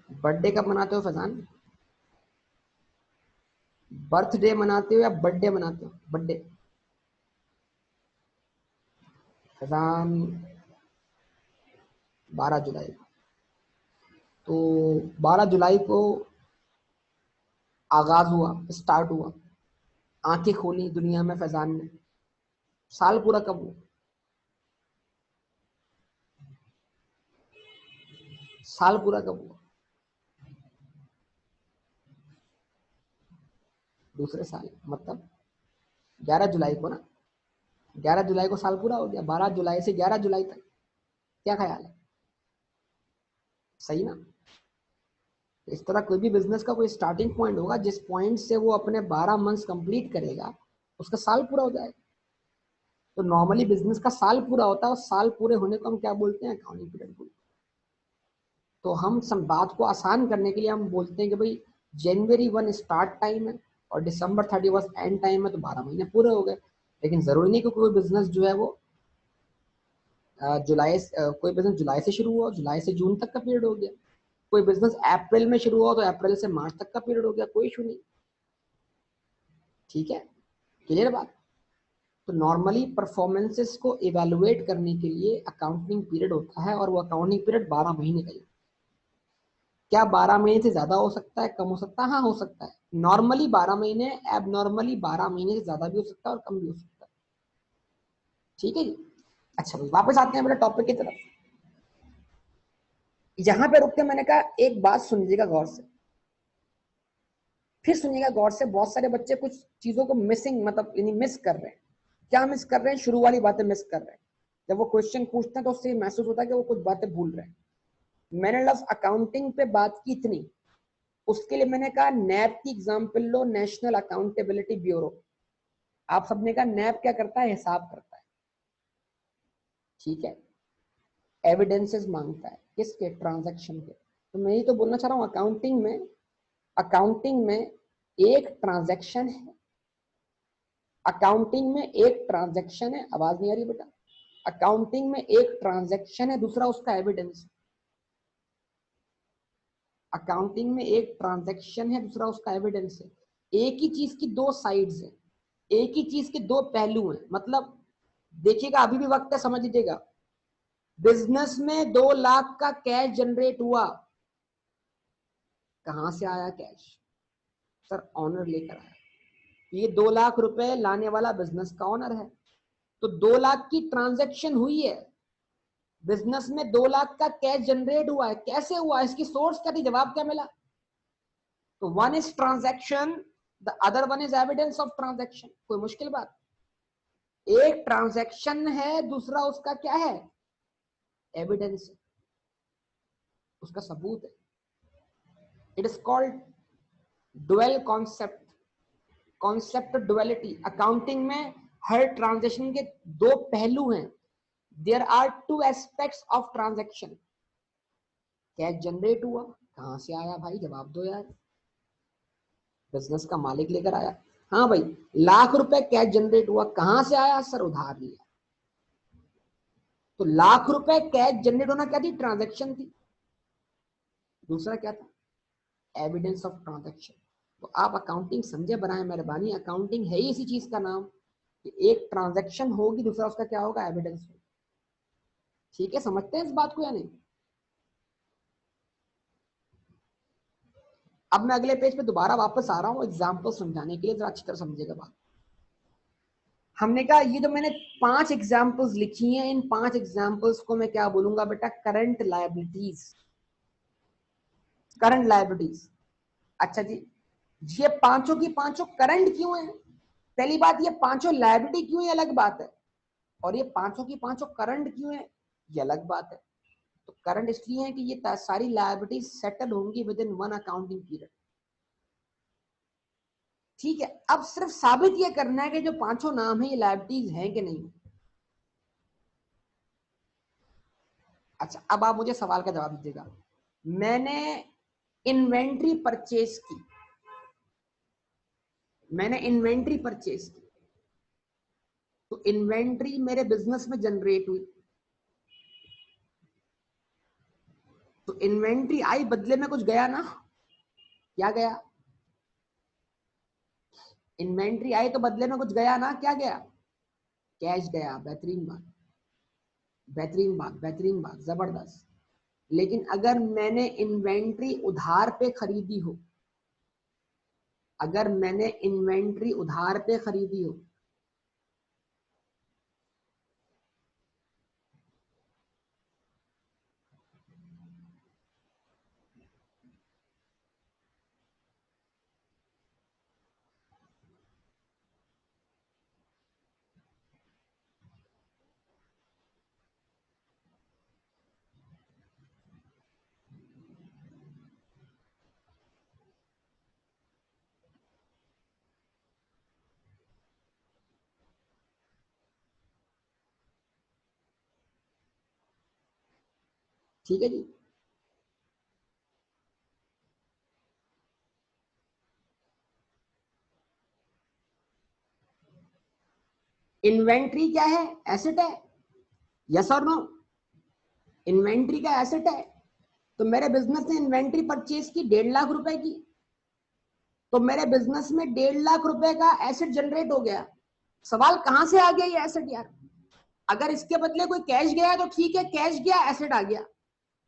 बर्थडे कब मनाते हो फैजान। बर्थडे मनाते हो या बर्थडे मनाते हो, बर्थडे फैजान 12 जुलाई को। तो 12 जुलाई को आगाज हुआ, स्टार्ट हुआ, आंखें खोली दुनिया में फैजान ने। साल पूरा कब हुआ, साल पूरा कब हुआ, दूसरे साल, मतलब 11 जुलाई को ना। 11 जुलाई को साल पूरा हो गया, 12 जुलाई से 11 जुलाई तक। क्या ख्याल है, सही ना। इस तरह कोई भी बिजनेस का कोई स्टार्टिंग पॉइंट होगा जिस पॉइंट से वो अपने 12 मंथ्स कंप्लीट करेगा, उसका साल पूरा हो जाएगा। तो नॉर्मली बिजनेस का साल पूरा होता है और साल पूरे होने को हम क्या बोलते हैं, अकाउंटिंग पीरियड बोलते हैं। तो हम सब बात को आसान करने के लिए हम बोलते हैं कि भाई January 1 स्टार्ट टाइम है और December 31 एंड टाइम है, तो 12 महीने पूरे हो गए। लेकिन जरूरी नहीं कि कोई बिजनेस जो है वो कोई बिजनेस जुलाई से शुरू हुआ, जुलाई से जून तक का पीरियड हो गया। कोई बिजनेस अप्रैल में शुरू हुआ तो अप्रैल से मार्च तक का पीरियड हो गया, कोई इशू नहीं। ठीक है, क्लियर बात। तो नॉर्मली परफॉर्मेंसेस को इवेलुएट करने के लिए अकाउंटिंग पीरियड होता है और वो अकाउंटिंग पीरियड 12 महीने का ही। क्या 12 महीने से ज्यादा हो सकता है, कम हो सकता है, हाँ हो सकता है। नॉर्मली 12 महीने, एब नॉर्मली 12 महीने से ज्यादा भी हो सकता है और कम भी हो सकता है। ठीक है जी। अच्छा वापस आते हैं मेरे टॉपिक की तरफ। यहां पे रुक के मैंने कहा एक बात सुनिएगा गौर से, फिर सुनिएगा गौर से। बहुत सारे बच्चे कुछ चीजों को मिसिंग मतलब यानी मिस कर रहे हैं। क्या मिस कर रहे हैं, शुरू वाली बातें मिस कर रहे हैं। जब वो क्वेश्चन पूछते हैं तो उससे महसूस होता है कि वो कुछ बातें भूल रहे हैं। मैंने लफ्ज अकाउंटिंग पे बात की इतनी, उसके लिए मैंने कहा नैब की एग्जांपल लो, नेशनल अकाउंटेबिलिटी ब्यूरो। आप सबने कहा नैब क्या करता है, हिसाब करता है। ठीक है, एविडेंसेस मांगता है किसके, ट्रांजैक्शन के। तो मैं ये तो बोलना चाह रहा हूं अकाउंटिंग में एक ट्रांजैक्शन है, अकाउंटिंग में एक ट्रांजैक्शन है। आवाज नहीं आ रही बेटा। अकाउंटिंग में एक ट्रांजैक्शन है, दूसरा उसका एविडेंस। अकाउंटिंग में एक ट्रांजैक्शन है, दूसरा उसका एविडेंस है। एक ही चीज की दो साइड्स हैं, एक ही चीज के दो पहलू हैं। मतलब देखिएगा, अभी भी वक्त है, समझ लीजिएगा। बिजनेस में 2 लाख का कैश जनरेट हुआ, कहां से आया कैश, सर ऑनर लेकर आया, ये 2 लाख रुपए लाने वाला बिजनेस का ऑनर है, तो 2 लाख की ट्रांजैक्शन हुई है, बिजनेस में 2 लाख का कैश जनरेट हुआ है, कैसे हुआ, इसकी सोर्स क्या थी, जवाब क्या मिला? तो one is transaction, the other one is evidence of transaction. कोई मुश्किल बात? एक ट्रांजैक्शन है, दूसरा उसका क्या है, एविडेंस, उसका सबूत है। It is called dual concept, concept duality. Accounting में हर ट्रांजैक्शन के 2 पहलू हैं। There are 2 aspects of transaction. Cash generate हुआ, कहां से आया भाई, जवाब दो यार। बिजनेस का मालिक लेकर आया, हाँ भाई, लाख रुपए कैश जनरेट हुआ, कहां से आया सर, उधार लिया। तो लाख रुपए कैश जनरेट होना क्या थी, ट्रांजैक्शन थी। दूसरा क्या था, एविडेंस ऑफ ट्रांजैक्शन। तो आप अकाउंटिंग समझे बनाए मेहरबानी, अकाउंटिंग है ही इसी चीज का नाम कि एक ट्रांजैक्शन होगी, दूसरा उसका क्या होगा, एविडेंस होगा। ठीक है, समझते हैं इस बात को या नहीं? अब मैं अगले पेज पे दोबारा वापस आ रहा हूं एग्जाम्पल समझाने के लिए, जरा अच्छी तरह समझिएगा बात। हमने कहा ये तो मैंने 5 एग्जाम्पल्स लिखी हैं, इन 5 एग्जाम्पल्स को मैं क्या बोलूंगा बेटा, करंट लायबिलिटीज, करंट लायबिलिटीज। अच्छा जी, ये पांचों की पांचों करंट क्यों है? पहली बात, ये पांचों लायबिलिटी क्यों है, अलग बात है। और ये पांचों की पांचों करंट क्यों है, ये अलग बात है। तो करंट इसलिए है कि ये सारी लायबिलिटी सेटल होंगी विद इन 1 अकाउंटिंग पीरियड। ठीक है, अब सिर्फ साबित ये करना है कि जो पांचों नाम है ये लायबिलिटीज हैं कि नहीं। अच्छा, अब आप मुझे सवाल का जवाब दीजिएगा। मैंने इन्वेंट्री परचेज की, मैंने इन्वेंट्री परचेज की, तो इन्वेंट्री मेरे बिजनेस में जनरेट हुई, तो इन्वेंट्री आई, बदले में कुछ गया ना, क्या गया, इन्वेंट्री आई तो बदले में कुछ गया ना, क्या गया, कैश गया। बेहतरीन बात, बेहतरीन बात, बेहतरीन बात, जबरदस्त। लेकिन अगर मैंने इन्वेंट्री उधार पे खरीदी हो, अगर मैंने इन्वेंट्री उधार पे खरीदी हो, ठीक है जी, इन्वेंट्री क्या है, एसेट है, यस और नो, इन्वेंट्री का एसेट है। तो मेरे बिजनेस ने इन्वेंट्री परचेज की 1.5 लाख रुपए की, तो मेरे बिजनेस में 1.5 लाख रुपए का एसेट जनरेट हो गया। सवाल कहां से आ गया ये एसेट यार? अगर इसके बदले कोई कैश गया तो ठीक है, कैश गया, एसेट आ गया।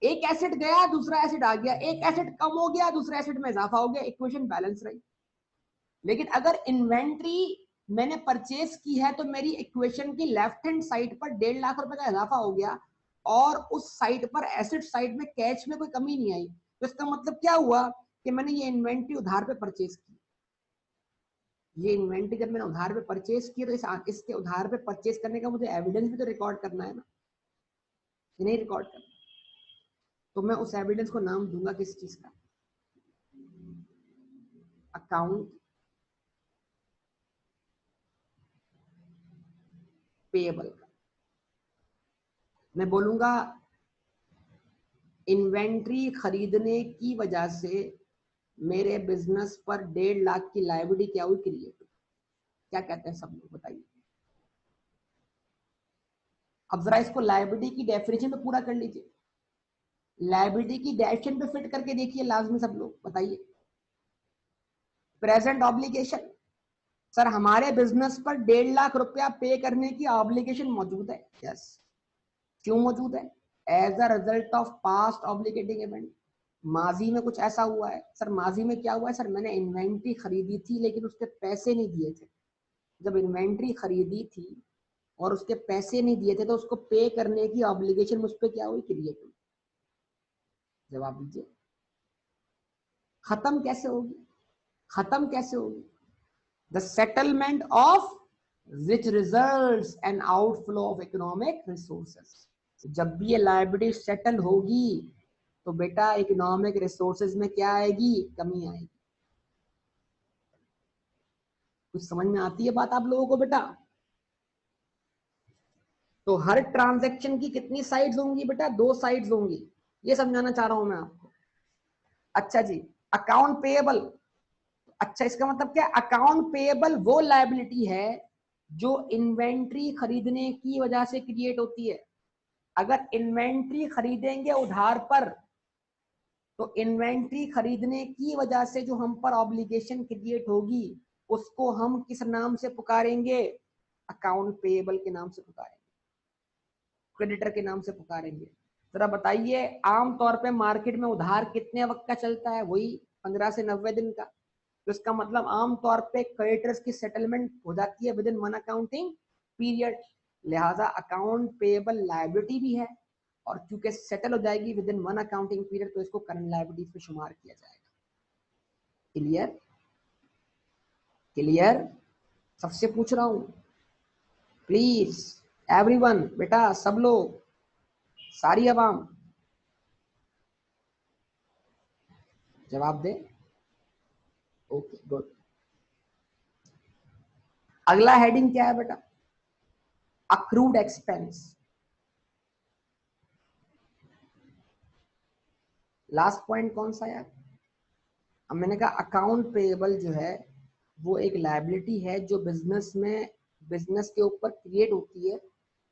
एक एसेट गया, दूसरा एसेट आ गया, एक एसेट कम हो गया, दूसरा एसेट में इजाफा हो गया, इक्वेशन बैलेंस रही। लेकिन अगर इन्वेंट्री मैंने परचेज की है तो मेरी इक्वेशन की लेफ्ट हैंड साइड पर 1.5 लाख रुपए का इजाफा हो गया, और उस साइड पर एसेट साइड में कैश में कोई कमी नहीं आई। तो इसका मतलब क्या हुआ कि मैंने ये इन्वेंट्री उधार पे परचेज की। ये इन्वेंट्री जब मैंने उधार पे परचेज की, तो इसके उधार पे परचेज करने का मुझे एविडेंस भी तो रिकॉर्ड करना है ना, कि नहीं रिकॉर्ड करना? तो मैं उस एविडेंस को नाम दूंगा किस चीज का, अकाउंट पेएबल का। मैं बोलूंगा इन्वेंट्री खरीदने की वजह से मेरे बिजनेस पर 1.5 लाख की लायबिलिटी क्या हुई, क्रिएट। क्या कहते हैं सब लोग, बताइए। अब जरा इसको लायबिलिटी की डेफिनेशन पे पूरा कर लीजिए, लायबिलिटी की डेफिनेशन पे फिट करके देखिए लाजमी सब लोग, बताइए। प्रेजेंट ऑब्लिगेशन, सर हमारे बिजनेस पर 1.5 लाख रुपया पे करने की ऑब्लिगेशन मौजूद है, यस। क्यों मौजूद है? As a result of past obligating event. माजी में कुछ ऐसा हुआ है सर, माजी में क्या हुआ है सर, मैंने इन्वेंट्री खरीदी थी लेकिन उसके पैसे नहीं दिए थे। जब इन्वेंट्री खरीदी थी और उसके पैसे नहीं दिए थे तो उसको पे करने की ऑब्लिगेशन मुझ पे क्या हुई, क्रिएट हुई। जवाब दीजिए, खत्म कैसे होगी, खत्म कैसे होगी? The settlement of which results an outflow of economic resources. जब भी ये लायबिलिटी सेटल होगी तो बेटा इकोनॉमिक रिसोर्सेज में क्या आएगी, कमी आएगी। कुछ समझ में आती है बात आप लोगों को बेटा? तो हर ट्रांजैक्शन की कितनी साइड्स होंगी बेटा, 2 साइड्स होंगी, ये समझाना चाह रहा हूं मैं आपको। अच्छा जी, अकाउंट पेएबल, अच्छा इसका मतलब क्या, अकाउंट पेएबल वो लायबिलिटी है जो इन्वेंट्री खरीदने की वजह से क्रिएट होती है। अगर इन्वेंट्री खरीदेंगे उधार पर तो इन्वेंट्री खरीदने की वजह से जो हम पर ऑब्लिगेशन क्रिएट होगी उसको हम किस नाम से पुकारेंगे, अकाउंट पेएबल के नाम से पुकारेंगे, क्रेडिटर के नाम से पुकारेंगे। जरा बताइए, आमतौर पे मार्केट में उधार कितने वक्त का चलता है, वही 15 से 90 दिन का। तो इसका मतलब आमतौर पे क्रेडिटर्स की सेटलमेंट हो जाती है विद इन 1 अकाउंटिंग पीरियड। लिहाजा अकाउंट पेएबल लायबिलिटी भी है और क्योंकि सेटल हो जाएगी विद इन 1 अकाउंटिंग पीरियड तो इसको करंट लायबिलिटीज में शुमार किया जाएगा। Clear, clear? सबसे पूछ रहा हूं प्लीज एवरीवन, बेटा सब लोग, सारी अवाम जवाब दे। Okay good. अगला हेडिंग क्या है बेटा, अक्रूड एक्सपेंस। लास्ट पॉइंट कौन सा यार? अब मैंने कहा अकाउंट पेएबल जो है वो एक लायबिलिटी है जो बिजनेस में, बिजनेस के ऊपर क्रिएट होती है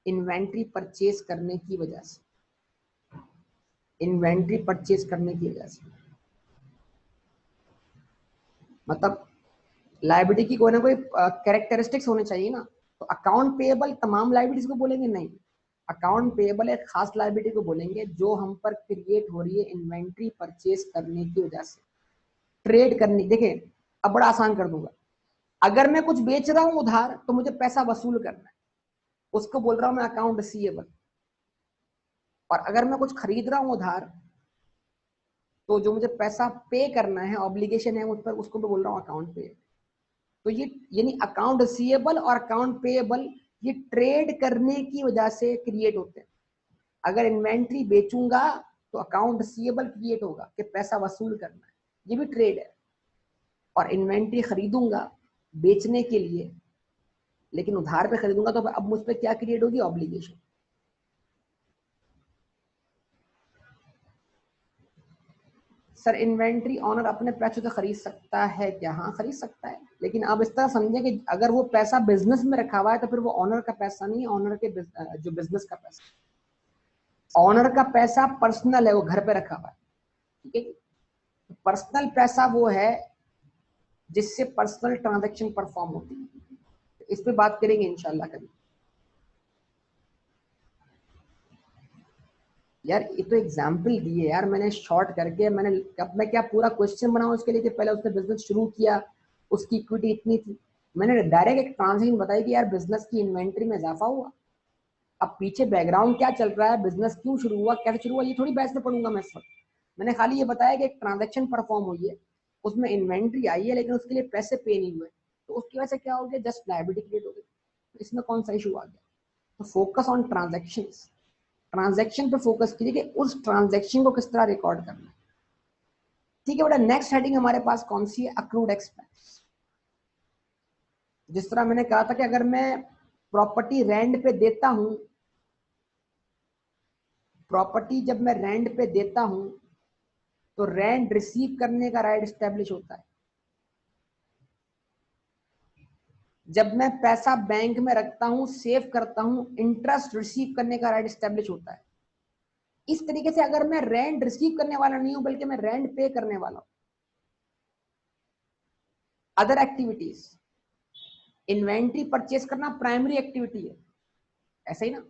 इन्वेंट्री परचेज करने की वजह से, इन्वेंट्री परचेज करने की वजह से। मतलब लायबिलिटी की कोई ना कोई कैरेक्टरिस्टिक्स होने चाहिए ना। तो अकाउंट पेएबल तमाम लायबिलिटीज को बोलेंगे नहीं, अकाउंट पेएबल एक खास लायबिलिटी को बोलेंगे जो हम पर क्रिएट हो रही है इन्वेंट्री परचेज करने की वजह से, ट्रेड करने। देखिए अब बड़ा आसान कर दूंगा, अगर मैं कुछ बेच रहा हूं उधार तो मुझे पैसा वसूल करना है, उसको बोल रहा हूं मैं अकाउंट रिसीवेबल। और अगर मैं कुछ खरीद रहा हूं उधार तो जो मुझे पैसा पे करना है, ऑब्लिगेशन है मुझ पर, उसको मैं बोल रहा हूं अकाउंट पे। तो ये यानी अकाउंट रिसीवेबल और अकाउंट पेएबल ये ट्रेड करने की वजह से क्रिएट होते हैं। अगर इन्वेंट्री बेचूंगा तो अकाउंट रिसीवेबल क्रिएट होगा कि पैसा वसूल करना है, ये भी ट्रेड है। और इन्वेंट्री खरीदूंगा बेचने के लिए लेकिन उधार पे खरीदूंगा तो अब मुझ पर क्या क्रिएट होगी, ऑब्लिगेशन। सर इन्वेंट्री ऑनर अपने पैसों से खरीद सकता है क्या? हाँ खरीद सकता है, लेकिन आप इस तरह समझें कि अगर वो पैसा बिजनेस में रखा हुआ है तो फिर वो ऑनर का पैसा नहीं है, ऑनर के जो बिजनेस का पैसा। ऑनर का पैसा पर्सनल है, वो घर पे रखा हुआ है, ठीक है। पर्सनल पैसा वो है जिससे पर्सनल ट्रांजैक्शन परफॉर्म होती है। इस पे बात करेंगे इंशाल्लाह कभी। यार ये तो एग्जाम्पल दिए यार मैंने शॉर्ट करके, मैंने अब मैं क्या पूरा क्वेश्चन बनाऊं उसके लिए कि पहले उसने बिजनेस शुरू किया, उसकी इक्विटी इतनी थी। मैंने डायरेक्ट एक ट्रांजेक्शन बताई कि यार बिजनेस की इन्वेंट्री में इजाफा हुआ। अब पीछे बैकग्राउंड क्या चल रहा है, बिजनेस क्यों शुरू हुआ, कैसे शुरू हुआ, ये थोड़ी बहस में पढ़ूंगा मैं इस वक्त। मैंने खाली ये बताया कि एक ट्रांजेक्शन परफॉर्म हुई है, उसमें इन्वेंट्री आई है लेकिन उसके लिए पैसे पे नहीं हुए, तो उसकी वजह से क्या हो गया, जस्ट लायबिलिटी क्रिएट हो गई। तो इसमें कौन सा इशू आ गया? तो फोकस ऑन ट्रांजेक्शन, ट्रांजैक्शन पे फोकस कीजिए कि उस ट्रांजैक्शन को किस तरह रिकॉर्ड करना है। ठीक है बेटा, नेक्स्ट हेडिंग हमारे पास कौन सी है, अक्रूड एक्सपेंस। जिस तरह मैंने कहा था कि अगर मैं प्रॉपर्टी रेंट पे देता हूं, प्रॉपर्टी जब मैं रेंट पे देता हूं तो रेंट रिसीव करने का राइट एस्टेब्लिश होता है। जब मैं पैसा बैंक में रखता हूं, सेव करता हूं, इंटरेस्ट रिसीव करने का राइट एस्टेब्लिश होता है। इस तरीके से अगर मैं रेंट रिसीव करने वाला नहीं हूं बल्कि मैं रेंट पे करने वाला हूं, अदर एक्टिविटीज, इन्वेंट्री परचेस करना प्राइमरी एक्टिविटी है, ऐसा ही ना।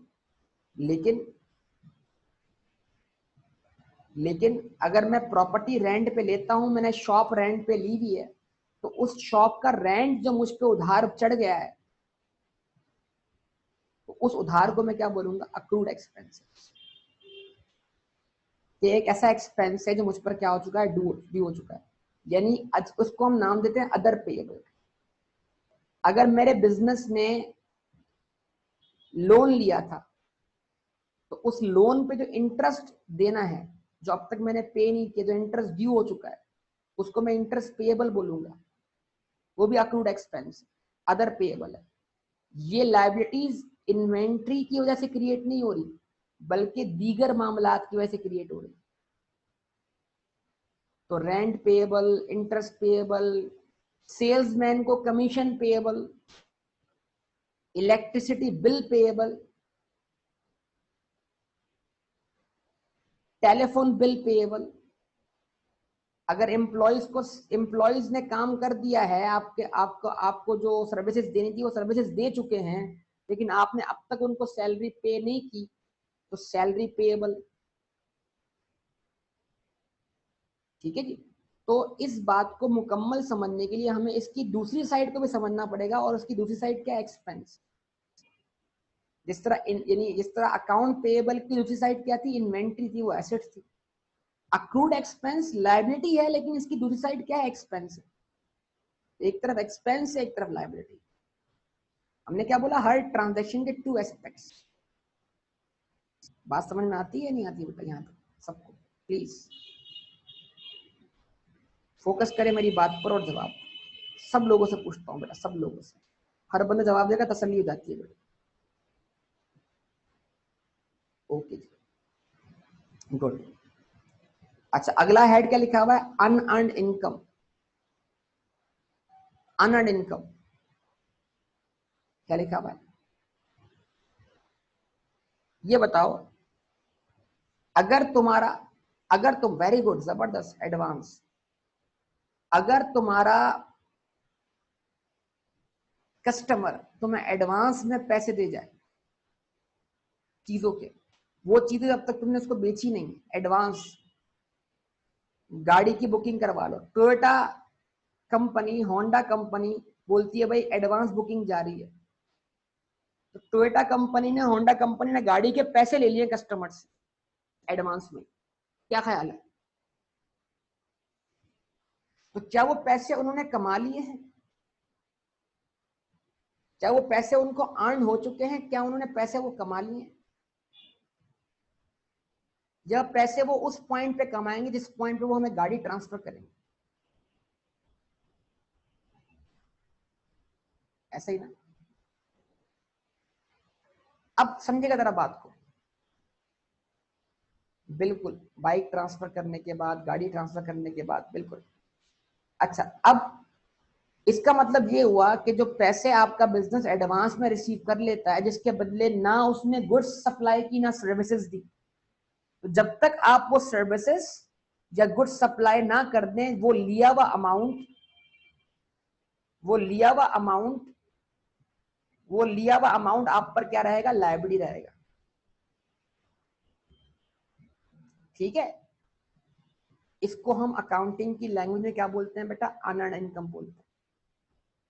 लेकिन लेकिन अगर मैं प्रॉपर्टी रेंट पे लेता हूं, मैंने शॉप रेंट पे ली हुई है, तो उस शॉप का रेंट जो मुझ पे उधार चढ़ गया है, तो उस उधार को मैं क्या बोलूंगा, अक्रूड एक्सपेंस। ये एक ऐसा एक्सपेंस है जो मुझ पर क्या हो चुका है, ड्यू हो चुका है, यानी उसको हम नाम देते हैं अदर पेएबल। अगर मेरे बिजनेस ने लोन लिया था, तो उस लोन पे जो इंटरेस्ट देना है, जो अब तक मैंने पे नहीं किया, जो इंटरेस्ट ड्यू हो चुका है, उसको मैं इंटरेस्ट पेएबल बोलूंगा, वो भी अक्रूड एक्सपेंस, अदर पेएबल है। ये लायबिलिटीज इन्वेंट्री की वजह से क्रिएट नहीं हो रही, बल्कि दीगर मामलात की वजह से क्रिएट हो रही। तो rent payable, interest payable, salesman को commission payable, electricity bill payable, telephone bill payable. अगर एम्प्लॉयज ने काम कर दिया है, आपको जो सर्विसेज देनी थी वो सर्विसेज दे चुके हैं, लेकिन आपने अब तक उनको सैलरी पे नहीं की, तो सैलरी पेएबल। ठीक है जी। तो इस बात को मुकम्मल समझने के लिए हमें इसकी दूसरी साइड को भी समझना पड़ेगा, और उसकी दूसरी साइड क्या, एक्सपेंस। जिस तरह यानी जिस तरह अकाउंट पेएबल की दूसरी साइड क्या थी, इन्वेंट्री थी, वो एसेट थी। अक्रूड एक्सपेंस लायबिलिटी है, लेकिन इसकी दूसरी साइड क्या है, एक्सपेंस है। एक तरफ एक्सपेंस है, एक तरफ लायबिलिटी। हमने क्या बोला, हर ट्रांजैक्शन के टू एस्पेक्ट्स। बात समझ में आती है नहीं आती बेटा, यहाँ तक सबको प्लीज फोकस करें मेरी बात पर और जवाब। सब लोगों से पूछता हूँ बेटा, सब लोगों से, हर बंदा जवाब देगा, तसल्ली हो जाती है बेटा। ओके जी, गुड। अच्छा, अगला हेड क्या लिखा हुआ है, अनअर्न्ड इनकम। अनअर्न्ड इनकम क्या लिखा हुआ है, ये बताओ। अगर तुम वेरी गुड, जबरदस्त, एडवांस। अगर तुम्हारा कस्टमर तुम्हें एडवांस में पैसे दे जाए चीजों के, वो चीजें जब तक तुमने उसको बेची नहीं, एडवांस, गाड़ी की बुकिंग करवा लो, टोयोटा कंपनी, होंडा कंपनी बोलती है भाई एडवांस बुकिंग जारी है, तो टोयोटा कंपनी ने, होंडा कंपनी ने गाड़ी के पैसे ले लिए कस्टमर से एडवांस में। क्या ख्याल है, तो क्या वो पैसे उन्होंने कमा लिए हैं, क्या वो पैसे उनको अर्न हो चुके हैं, क्या उन्होंने पैसे वो कमा लिए हैं? जब पैसे वो उस पॉइंट पे कमाएंगे जिस पॉइंट पे वो हमें गाड़ी ट्रांसफर करेंगे, ऐसा ही ना। अब समझेगा जरा बात को, बिल्कुल, बाइक ट्रांसफर करने के बाद, गाड़ी ट्रांसफर करने के बाद, बिल्कुल। अच्छा, अब इसका मतलब ये हुआ कि जो पैसे आपका बिजनेस एडवांस में रिसीव कर लेता है, जिसके बदले ना उसने गुड्स सप्लाई की ना सर्विसेज दी, तो जब तक आप वो सर्विसेज या गुड्स सप्लाई ना कर दें, वो लिया हुआ अमाउंट वो लिया हुआ अमाउंट आप पर क्या रहेगा, लायबिलिटी रहेगा। ठीक है, इसको हम अकाउंटिंग की लैंग्वेज में क्या बोलते हैं बेटा, अनअर्न्ड इनकम बोलते हैं।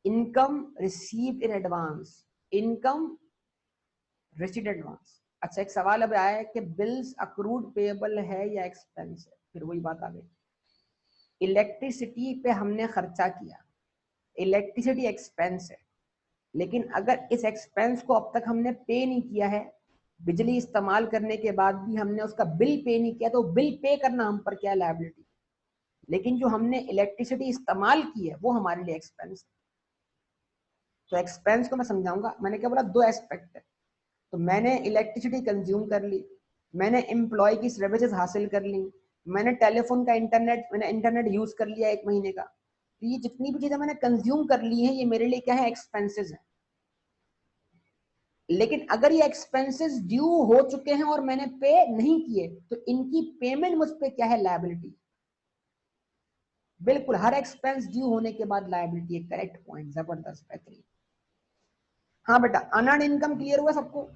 Income received in advance, income received advance. अच्छा, एक सवाल अब आया है कि बिल्स अक्रूड पेएबल है या एक्सपेंस है, फिर वही बात आ गई। इलेक्ट्रिसिटी पे हमने खर्चा किया, इलेक्ट्रिसिटी एक्सपेंस है, लेकिन अगर इस एक्सपेंस को अब तक हमने पे नहीं किया है, बिजली इस्तेमाल करने के बाद भी हमने उसका बिल पे नहीं किया, तो बिल पे करना हम पर क्या है, लायबिलिटी। लेकिन जो हमने इलेक्ट्रिसिटी इस्तेमाल की है वो हमारे लिए एक्सपेंस है। तो एक्सपेंस को मैं समझाऊंगा, मैंने क्या बोला, दो एस्पेक्ट है। तो मैंने इलेक्ट्रिसिटी कंज्यूम कर ली, मैंने एम्प्लॉय की सर्विसेज हासिल कर ली, मैंने इंटरनेट यूज कर लिया 1 महीने का, तो ये जितनी भी चीजें मैंने कंज्यूम कर ली है, ये मेरे लिए क्या है, एक्सपेंसेस है। लेकिन अगर ये एक्सपेंसेस ड्यू हो चुके हैं और मैंने पे नहीं किए, तो इनकी पेमेंट मुझ पे क्या है, लायबिलिटी। बिल्कुल, हर एक्सपेंस ड्यू होने के बाद लायबिलिटी है, करेक्ट पॉइंट, जबरदस्त, बेहतरीन। हाँ बेटा, अनअर्न्ड इनकम क्लियर हुआ सबको।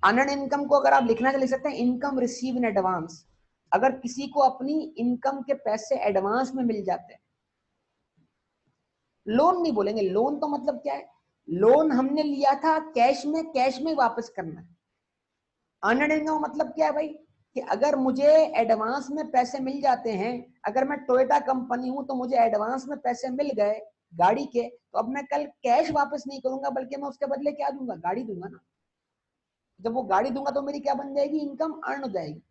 अनअर्न्ड इनकम को अगर आप लिखना तो लिख सकते हैं इनकम रिसीव इन एडवांस। अगर किसी को अपनी इनकम के पैसे एडवांस में मिल जाते हैं, लोन नहीं बोलेंगे, लोन तो मतलब क्या है, लोन हमने लिया था कैश में वापस करना है। अर्नड इनकम मतलब क्या है भाई, कि अगर मुझे एडवांस में पैसे मिल जाते हैं, अगर मैं टोयोटा कंपनी हूं तो मुझे एडवांस में पैसे मिल गए गाड़ी के, तो अब मैं कल कैश वापस नहीं करूंगा, बल्कि मैं उसके बदले क्या दूंगा, गाड़ी दूंगा ना। जब वो गाड़ी दूंगा तो मेरी क्या बन जाएगी, इनकम अर्न हो जाएगी।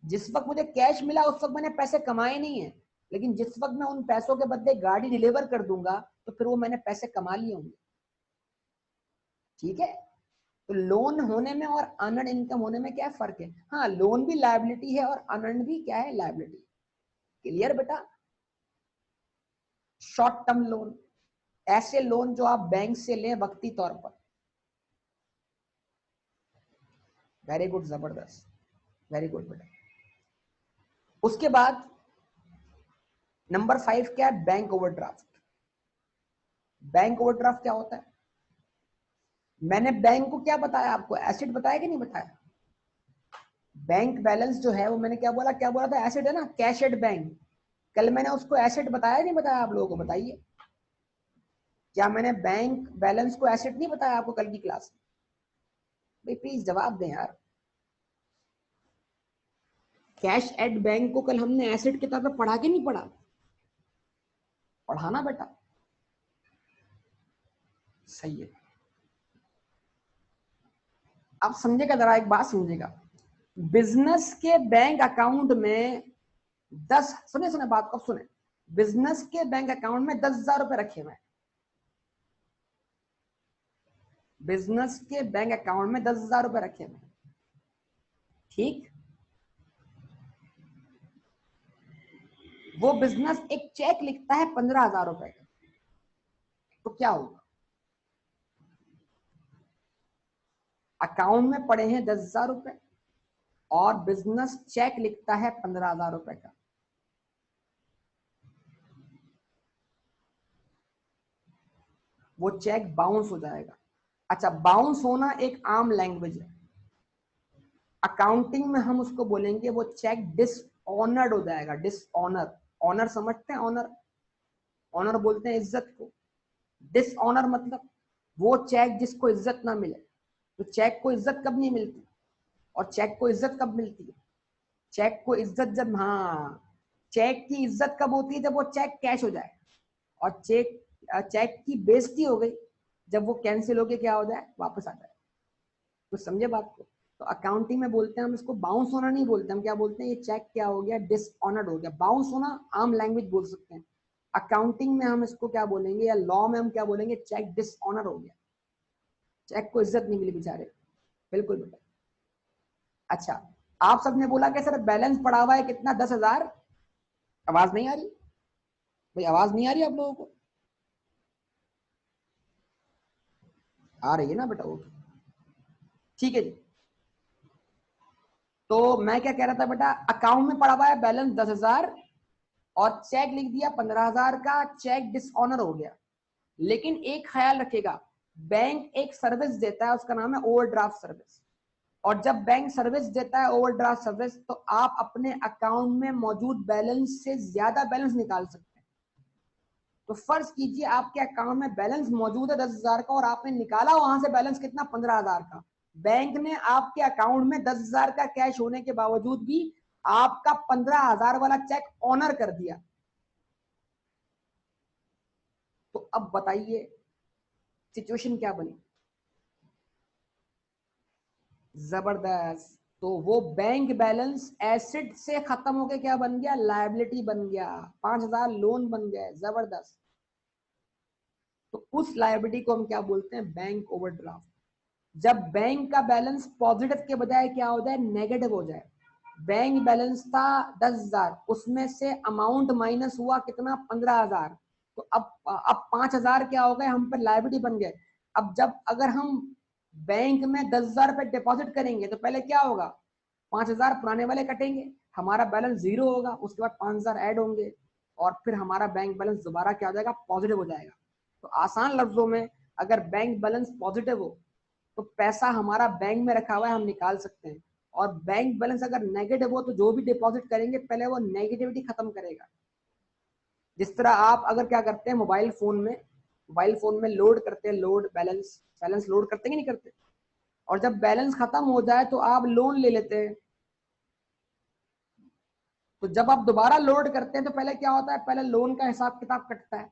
जिस वक्त मुझे कैश मिला उस वक्त मैंने पैसे कमाए नहीं है, लेकिन जिस वक्त मैं उन पैसों के बदले गाड़ी डिलीवर कर दूंगा तो फिर वो मैंने पैसे कमा लिए होंगे। ठीक है, तो लोन होने में और अर्नड इनकम होने में क्या फर्क है। हाँ, लोन भी लायबिलिटी है और अर्नड भी क्या है, लायबिलिटी। क्लियर बेटा। शॉर्ट टर्म लोन, ऐसे लोन जो आप बैंक से लें वक्ती तौर पर। वेरी गुड, जबरदस्त, वेरी गुड बेटा। उसके बाद नंबर 5 क्या है, बैंक ओवरड्राफ्ट। बैंक ओवरड्राफ्ट क्या होता है, मैंने बैंक को क्या बताया आपको, एसेट बताया कि नहीं बताया। बैंक बैलेंस जो है वो मैंने क्या बोला था, एसेट है ना, कैश एट बैंक। कल मैंने उसको एसेट बताया नहीं बताया आप लोगों को, बताइए। क्या मैंने बैंक बैलेंस को एसेट नहीं बताया आपको कल की क्लास में। भाई प्लीज जवाब दें यार। कैश एट बैंक को कल हमने एसेट के तौर पर पढ़ा के नहीं पढ़ा, पढ़ाना बेटा। सही है। आप समझेगा, जरा एक बात समझेगा, बिजनेस के बैंक अकाउंट में 10, सुने सुने बात को सुने, बिजनेस के बैंक अकाउंट में 10,000 रुपए रखे हुए हैं। बिजनेस के बैंक अकाउंट में 10,000 रुपए रखे हुए हैं, ठीक। वो बिजनेस एक चेक लिखता है 15,000 रुपए का, तो क्या होगा, अकाउंट में पड़े हैं 10,000 रुपए और बिजनेस चेक लिखता है 15,000 रुपए का, वो चेक बाउंस हो जाएगा। अच्छा, बाउंस होना एक आम लैंग्वेज है, अकाउंटिंग में हम उसको बोलेंगे वो चेक डिसऑनर्ड हो जाएगा। डिसऑनर, ऑनर समझते हैं, ऑनर, ऑनर बोलते हैं इज्जत को। डिसऑनर मतलब वो चेक जिसको इज्जत ना मिले। तो चेक को इज्जत कब नहीं मिलती, और चेक को इज्जत कब मिलती है, चेक को इज्जत जब, हाँ, चेक की इज्जत कब होती है, जब वो चेक कैश हो जाए। और चेक की बेइज्जती हो गई जब वो कैंसिल होके क्या हो जाए, वापस आ जाए। तो समझे बात को। तो अकाउंटिंग में बोलते हैं हम इसको बाउंस होना नहीं बोलते, हम क्या बोलते हैं, ये चेक क्या हो गया, डिसऑनर्ड हो गया। बाउंस होना आम लैंग्वेज बोल सकते हैं, अकाउंटिंग में हम इसको क्या बोलेंगे, या लॉ में हम क्या बोलेंगे, चेक डिसऑनर हो गया, चेक को इज्जत नहीं मिली बेचारे। बिल्कुल बेटा। अच्छा, आप सबने बोला कि सर बैलेंस पड़ा हुआ है कितना, 10,000। आवाज नहीं आ रही भाई, आवाज नहीं आ रही आप लोगों को, आ रही है ना बेटा, ओके, ठीक है जी। तो मैं क्या कह रहा था बेटा, अकाउंट में पड़ा हुआ है बैलेंस 10,000 और चेक लिख दिया 15,000 का, चेक डिसऑनर हो गया। लेकिन एक ख्याल रखेगा, बैंक एक सर्विस देता है, उसका नाम है ओवरड्राफ्ट सर्विस। और जब बैंक सर्विस देता है ओवरड्राफ्ट सर्विस, तो आप अपने अकाउंट में मौजूद बैलेंस से ज्यादा बैलेंस निकाल सकते हैं। तो फर्ज कीजिए आपके अकाउंट में बैलेंस मौजूद है 10,000 का और आपने निकाला वहां से बैलेंस कितना, 15,000 का। बैंक ने आपके अकाउंट में 10,000 का कैश होने के बावजूद भी आपका 15,000 वाला चेक ऑनर कर दिया। तो अब बताइए सिचुएशन क्या बनी। जबरदस्त। तो वो बैंक बैलेंस एसेट से खत्म होके क्या बन गया, लायबिलिटी बन गया, 5,000 लोन बन गए। जबरदस्त। तो उस लायबिलिटी को हम क्या बोलते हैं, बैंक ओवरड्राफ्ट। जब बैंक का बैलेंस पॉजिटिव के बजाय क्या हो जाए, नेगेटिव हो जाए। बैंक बैलेंस था 10,000, उसमें से अमाउंट माइनस हुआ कितना, 15,000। तो अब 5,000 क्या हो गए, हम पर लायबिलिटी बन गए। अब जब अगर हम बैंक में 10,000 रुपए डिपॉजिट करेंगे तो पहले क्या होगा, 5,000 पुराने वाले कटेंगे, हमारा बैलेंस जीरो होगा, उसके बाद 5,000 ऐड होंगे और फिर हमारा बैंक बैलेंस दोबारा क्या हो जाएगा, पॉजिटिव हो जाएगा। तो आसान लफ्जों में, अगर बैंक बैलेंस पॉजिटिव हो तो पैसा हमारा बैंक में रखा हुआ है, हम निकाल सकते हैं। और बैंक बैलेंस अगर नेगेटिव हो तो जो भी डिपॉजिट करेंगे पहले वो नेगेटिविटी खत्म करेगा। जिस तरह आप अगर क्या करते हैं मोबाइल फोन में लोड करते हैं, लोड बैलेंस बैलेंस लोड करते हैं कि नहीं करते, और जब बैलेंस खत्म हो जाए तो आप लोन ले लेते हैं। तो जब आप दोबारा लोड करते हैं तो पहले क्या होता है, पहले लोन का हिसाब किताब कटता है,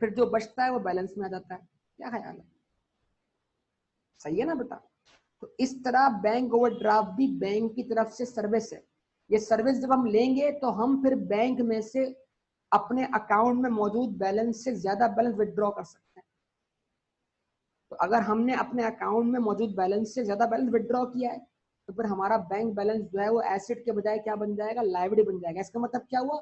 फिर जो बचता है वो बैलेंस में आ जाता है। क्या ख्याल है, सही है ना बेटा? तो इस तरह बैंक ओवरड्राफ्ट भी बैंक की तरफ से सर्विस है। ये सर्विस जब हम लेंगे तो हम फिर बैंक में से अपने अकाउंट में मौजूद बैलेंस से ज्यादा बैलेंस विड्रॉ कर सकते हैं। तो अगर हमने अपने अकाउंट में मौजूद बैलेंस से ज्यादा बैलेंस विड्रॉ किया है तो फिर हमारा बैंक बैलेंस जो है वो एसेट के बजाय क्या बन जाएगा, लायबिलिटी बन जाएगा। इसका मतलब क्या हुआ,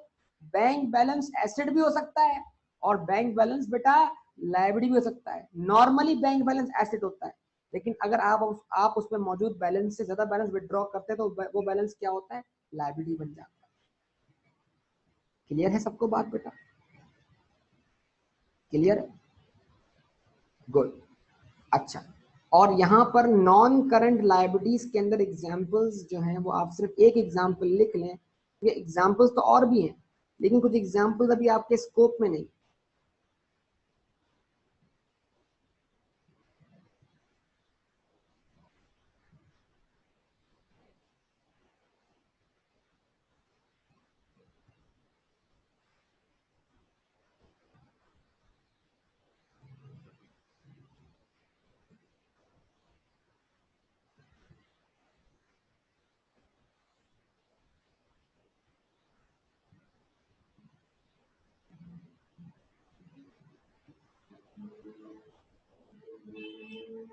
बैंक बैलेंस एसेट भी हो सकता है और बैंक बैलेंस बेटा लायबिलिटी भी हो सकता है। नॉर्मली बैंक बैलेंस एसेट होता है, लेकिन अगर आप उसमें मौजूद बैलेंस से ज्यादा बैलेंस विड्रॉ करते हैं तो वो बैलेंस क्या होता है, लायबिलिटी बन जाता है। क्लियर है सबको बात बेटा? क्लियर है, गुड। अच्छा, और यहाँ पर नॉन करंट लायबिलिटीज के अंदर एग्जांपल्स जो हैं वो आप सिर्फ एक एग्जांपल लिख लें। ये एग्जांपल्स तो और भी हैं लेकिन कुछ एग्जांपल्स अभी आपके स्कोप में नहीं।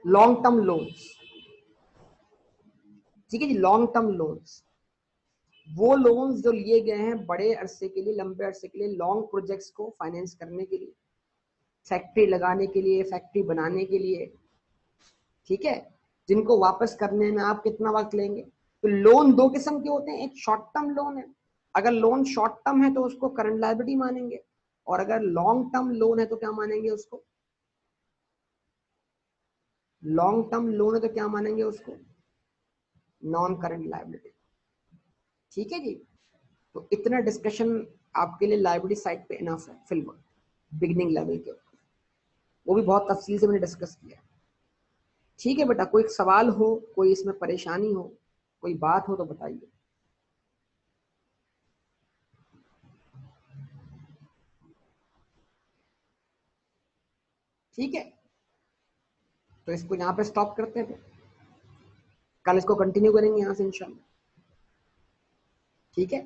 लॉन्ग टर्म लोन्स, ठीक है जी, लॉन्ग टर्म लोन्स वो लोन्स जो लिए गए हैं बड़े अरसे के लिए, लंबे अरसे के लिए, लॉन्ग प्रोजेक्ट्स को फाइनेंस करने के लिए, फैक्ट्री लगाने के लिए, फैक्ट्री बनाने के लिए, ठीक है, जिनको वापस करने में आप कितना वक्त लेंगे। तो लोन दो किस्म के होते हैं, एक शॉर्ट टर्म लोन है। अगर लोन शॉर्ट टर्म है तो उसको करंट लायबिलिटी मानेंगे, और अगर लॉन्ग टर्म लोन है तो क्या मानेंगे उसको, लॉन्ग टर्म लोन है तो क्या मानेंगे उसको, नॉन करंट लायबिलिटी। ठीक है जी, तो इतना डिस्कशन आपके लिए लायबिलिटी साइड पे इनफ है फिलहाल, बिगिनिंग लेवल के ऊपर, वो भी बहुत तफसील से मैंने डिस्कस किया। ठीक है बेटा, कोई सवाल हो, कोई इसमें परेशानी हो, कोई बात हो तो बताइए। ठीक है, तो इसको यहाँ पे स्टॉप करते हैं, कल इसको कंटिन्यू करेंगे यहाँ से इंशाल्लाह। ठीक है,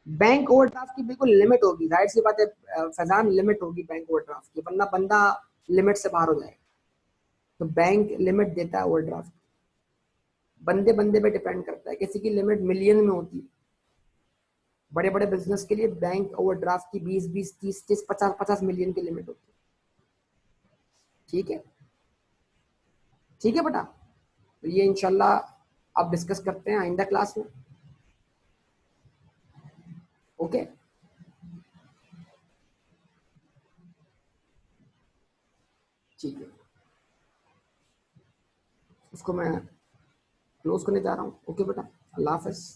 बैंक ओवरड्राफ्ट की बिल्कुल लिमिट होगी, जाहिर सी बात है फैजान, लिमिट होगी बैंक ओवरड्राफ्ट की, वरना बंदा लिमिट से बाहर हो जाएगा। तो बैंक लिमिट देता है ओवरड्राफ्ट, बंदे बंदे पे डिपेंड करता है, किसी की लिमिट मिलियन में होती है। बड़े बड़े बिजनेस के लिए बैंक ओवरड्राफ्ट की 20-20, 30-30, 50-50 मिलियन की लिमिट होती है। ठीक है, ठीक है बेटा, तो ये इंशाल्लाह आप डिस्कस करते हैं आइंदा क्लास में। ओके, ठीक है, उसको मैं क्लोज करने जा रहा हूँ। ओके बेटा, अल्लाह हाफिज।